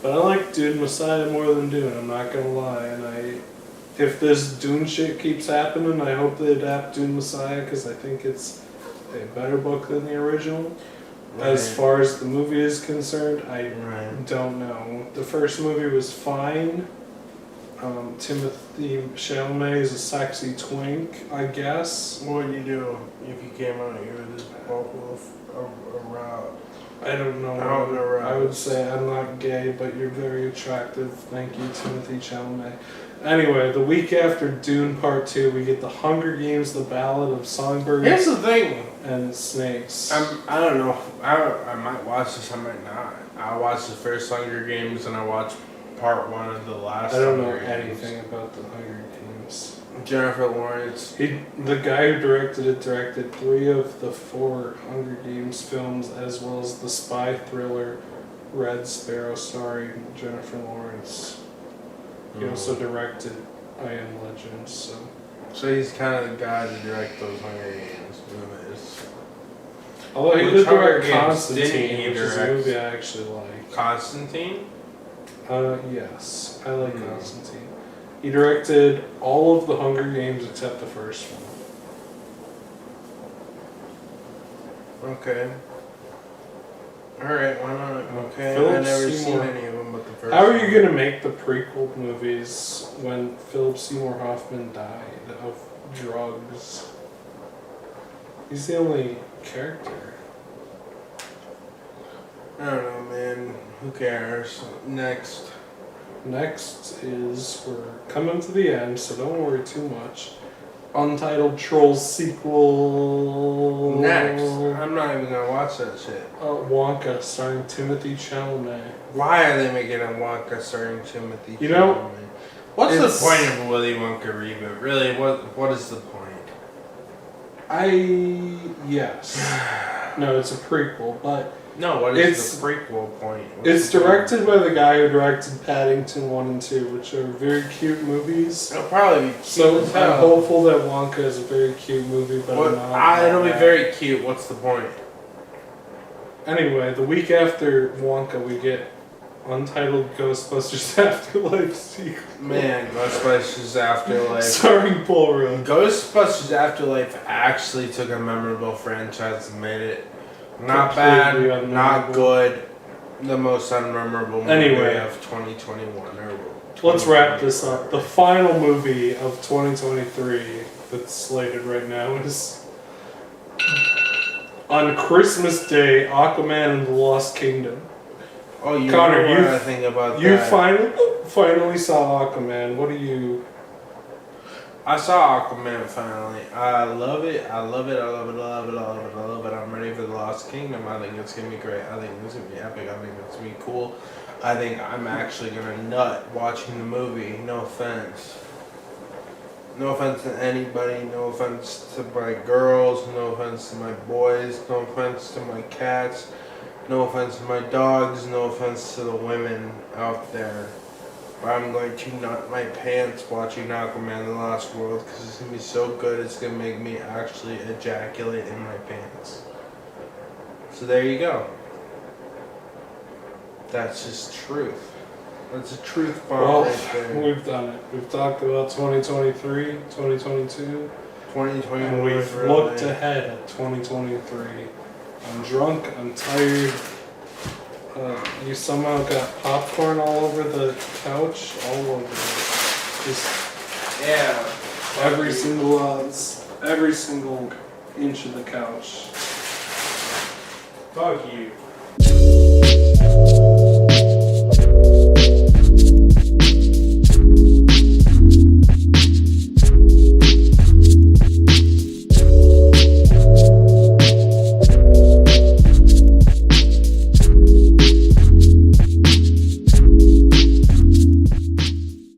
but I like Dune Messiah more than Dune. I'm not gonna lie, and if this Dune shit keeps happening, I hope they adapt Dune Messiah because I think it's a better book than the original. As far as the movie is concerned, I don't know. The first movie was fine. Timothy Chalamet is a sexy twink, I guess. What would you do if you came out here with this vocal around? I don't know. I don't know, I would say I'm not gay, but you're very attractive. Thank you, Timothy Chalamet. Anyway, the week after Dune Part 2, we get The Hunger Games, The Ballad of Songbirds Here's the thing. and Snakes. I don't know. I might watch this. I might not. I watched the first Hunger Games and I watched part 1 of the last. I don't know Hunger Games. anything about The Hunger Games. Jennifer Lawrence. The guy who directed it directed 3 of the 4 Hunger Games films, as well as the spy thriller Red Sparrow starring Jennifer Lawrence. He also directed I Am Legend, So he's kind of the guy to direct those Hunger Games movies. Although he Which did Hunger direct Games Constantine, didn't he which is a direct? movie I actually like. Constantine? Yes, I like Constantine. He directed all of the Hunger Games except the first one. Okay. Alright, why not? Okay, Philip I've never Seymour. seen any of them but the first How are one. you gonna make the prequel movies when Philip Seymour Hoffman died of drugs? He's the only character. I don't know, man. Who cares? Next. Next is, we're coming to the end, so don't worry too much. Untitled Trolls sequel. Next. I'm not even gonna watch that shit. Wonka, starring Timothy Chalamet. Why are they making a Wonka starring Timothy You know, Chalamet? What's it's- the point of a Willy Wonka reboot? Really, what is the point? Yes. No, it's a prequel, but No, what is the prequel point? What's it's the point? directed by the guy who directed Paddington 1 and 2, which are very cute movies. It'll probably be cute So as I'm hell. hopeful that Wonka is a very cute movie, but What- I'm not. it'll be very cute. What's the point? Anyway, the week after Wonka, we get Untitled Ghostbusters Afterlife sequel. Man, Ghostbusters Afterlife. Starring Paul Rudd. Ghostbusters Afterlife actually took a memorable franchise and made it not Completely bad, not unmemorable. good, the most unmemorable movie Anyway. of 2021. Let's wrap this up. The final movie of 2023 that's slated right now is on Christmas Day, Aquaman and the Lost Kingdom. Oh, you Connor, know what you- I think about You that. finally saw Aquaman. What do you... I saw Aquaman finally. I love it. I love it. I love it. I love it. I love it. I love it. I'm ready for the Lost Kingdom. I think it's gonna be great. I think it's gonna be epic. I think it's gonna be cool. I think I'm actually gonna nut watching the movie. No offense. No offense to anybody. No offense to my girls. No offense to my boys. No offense to my cats. No offense to my dogs. No offense to the women out there. But I'm going to nut my pants watching Aquaman The Lost World because it's going to be so good it's going to make me actually ejaculate in my pants. So there you go. That's just truth. That's a truth bomb Well, right there. we've done it. We've talked about 2023, 2022, 2021 and we've really. looked ahead at 2023. I'm drunk, I'm tired. You somehow got popcorn all over the couch, all over it. Just Yeah. every single inch of the couch. Fuck you.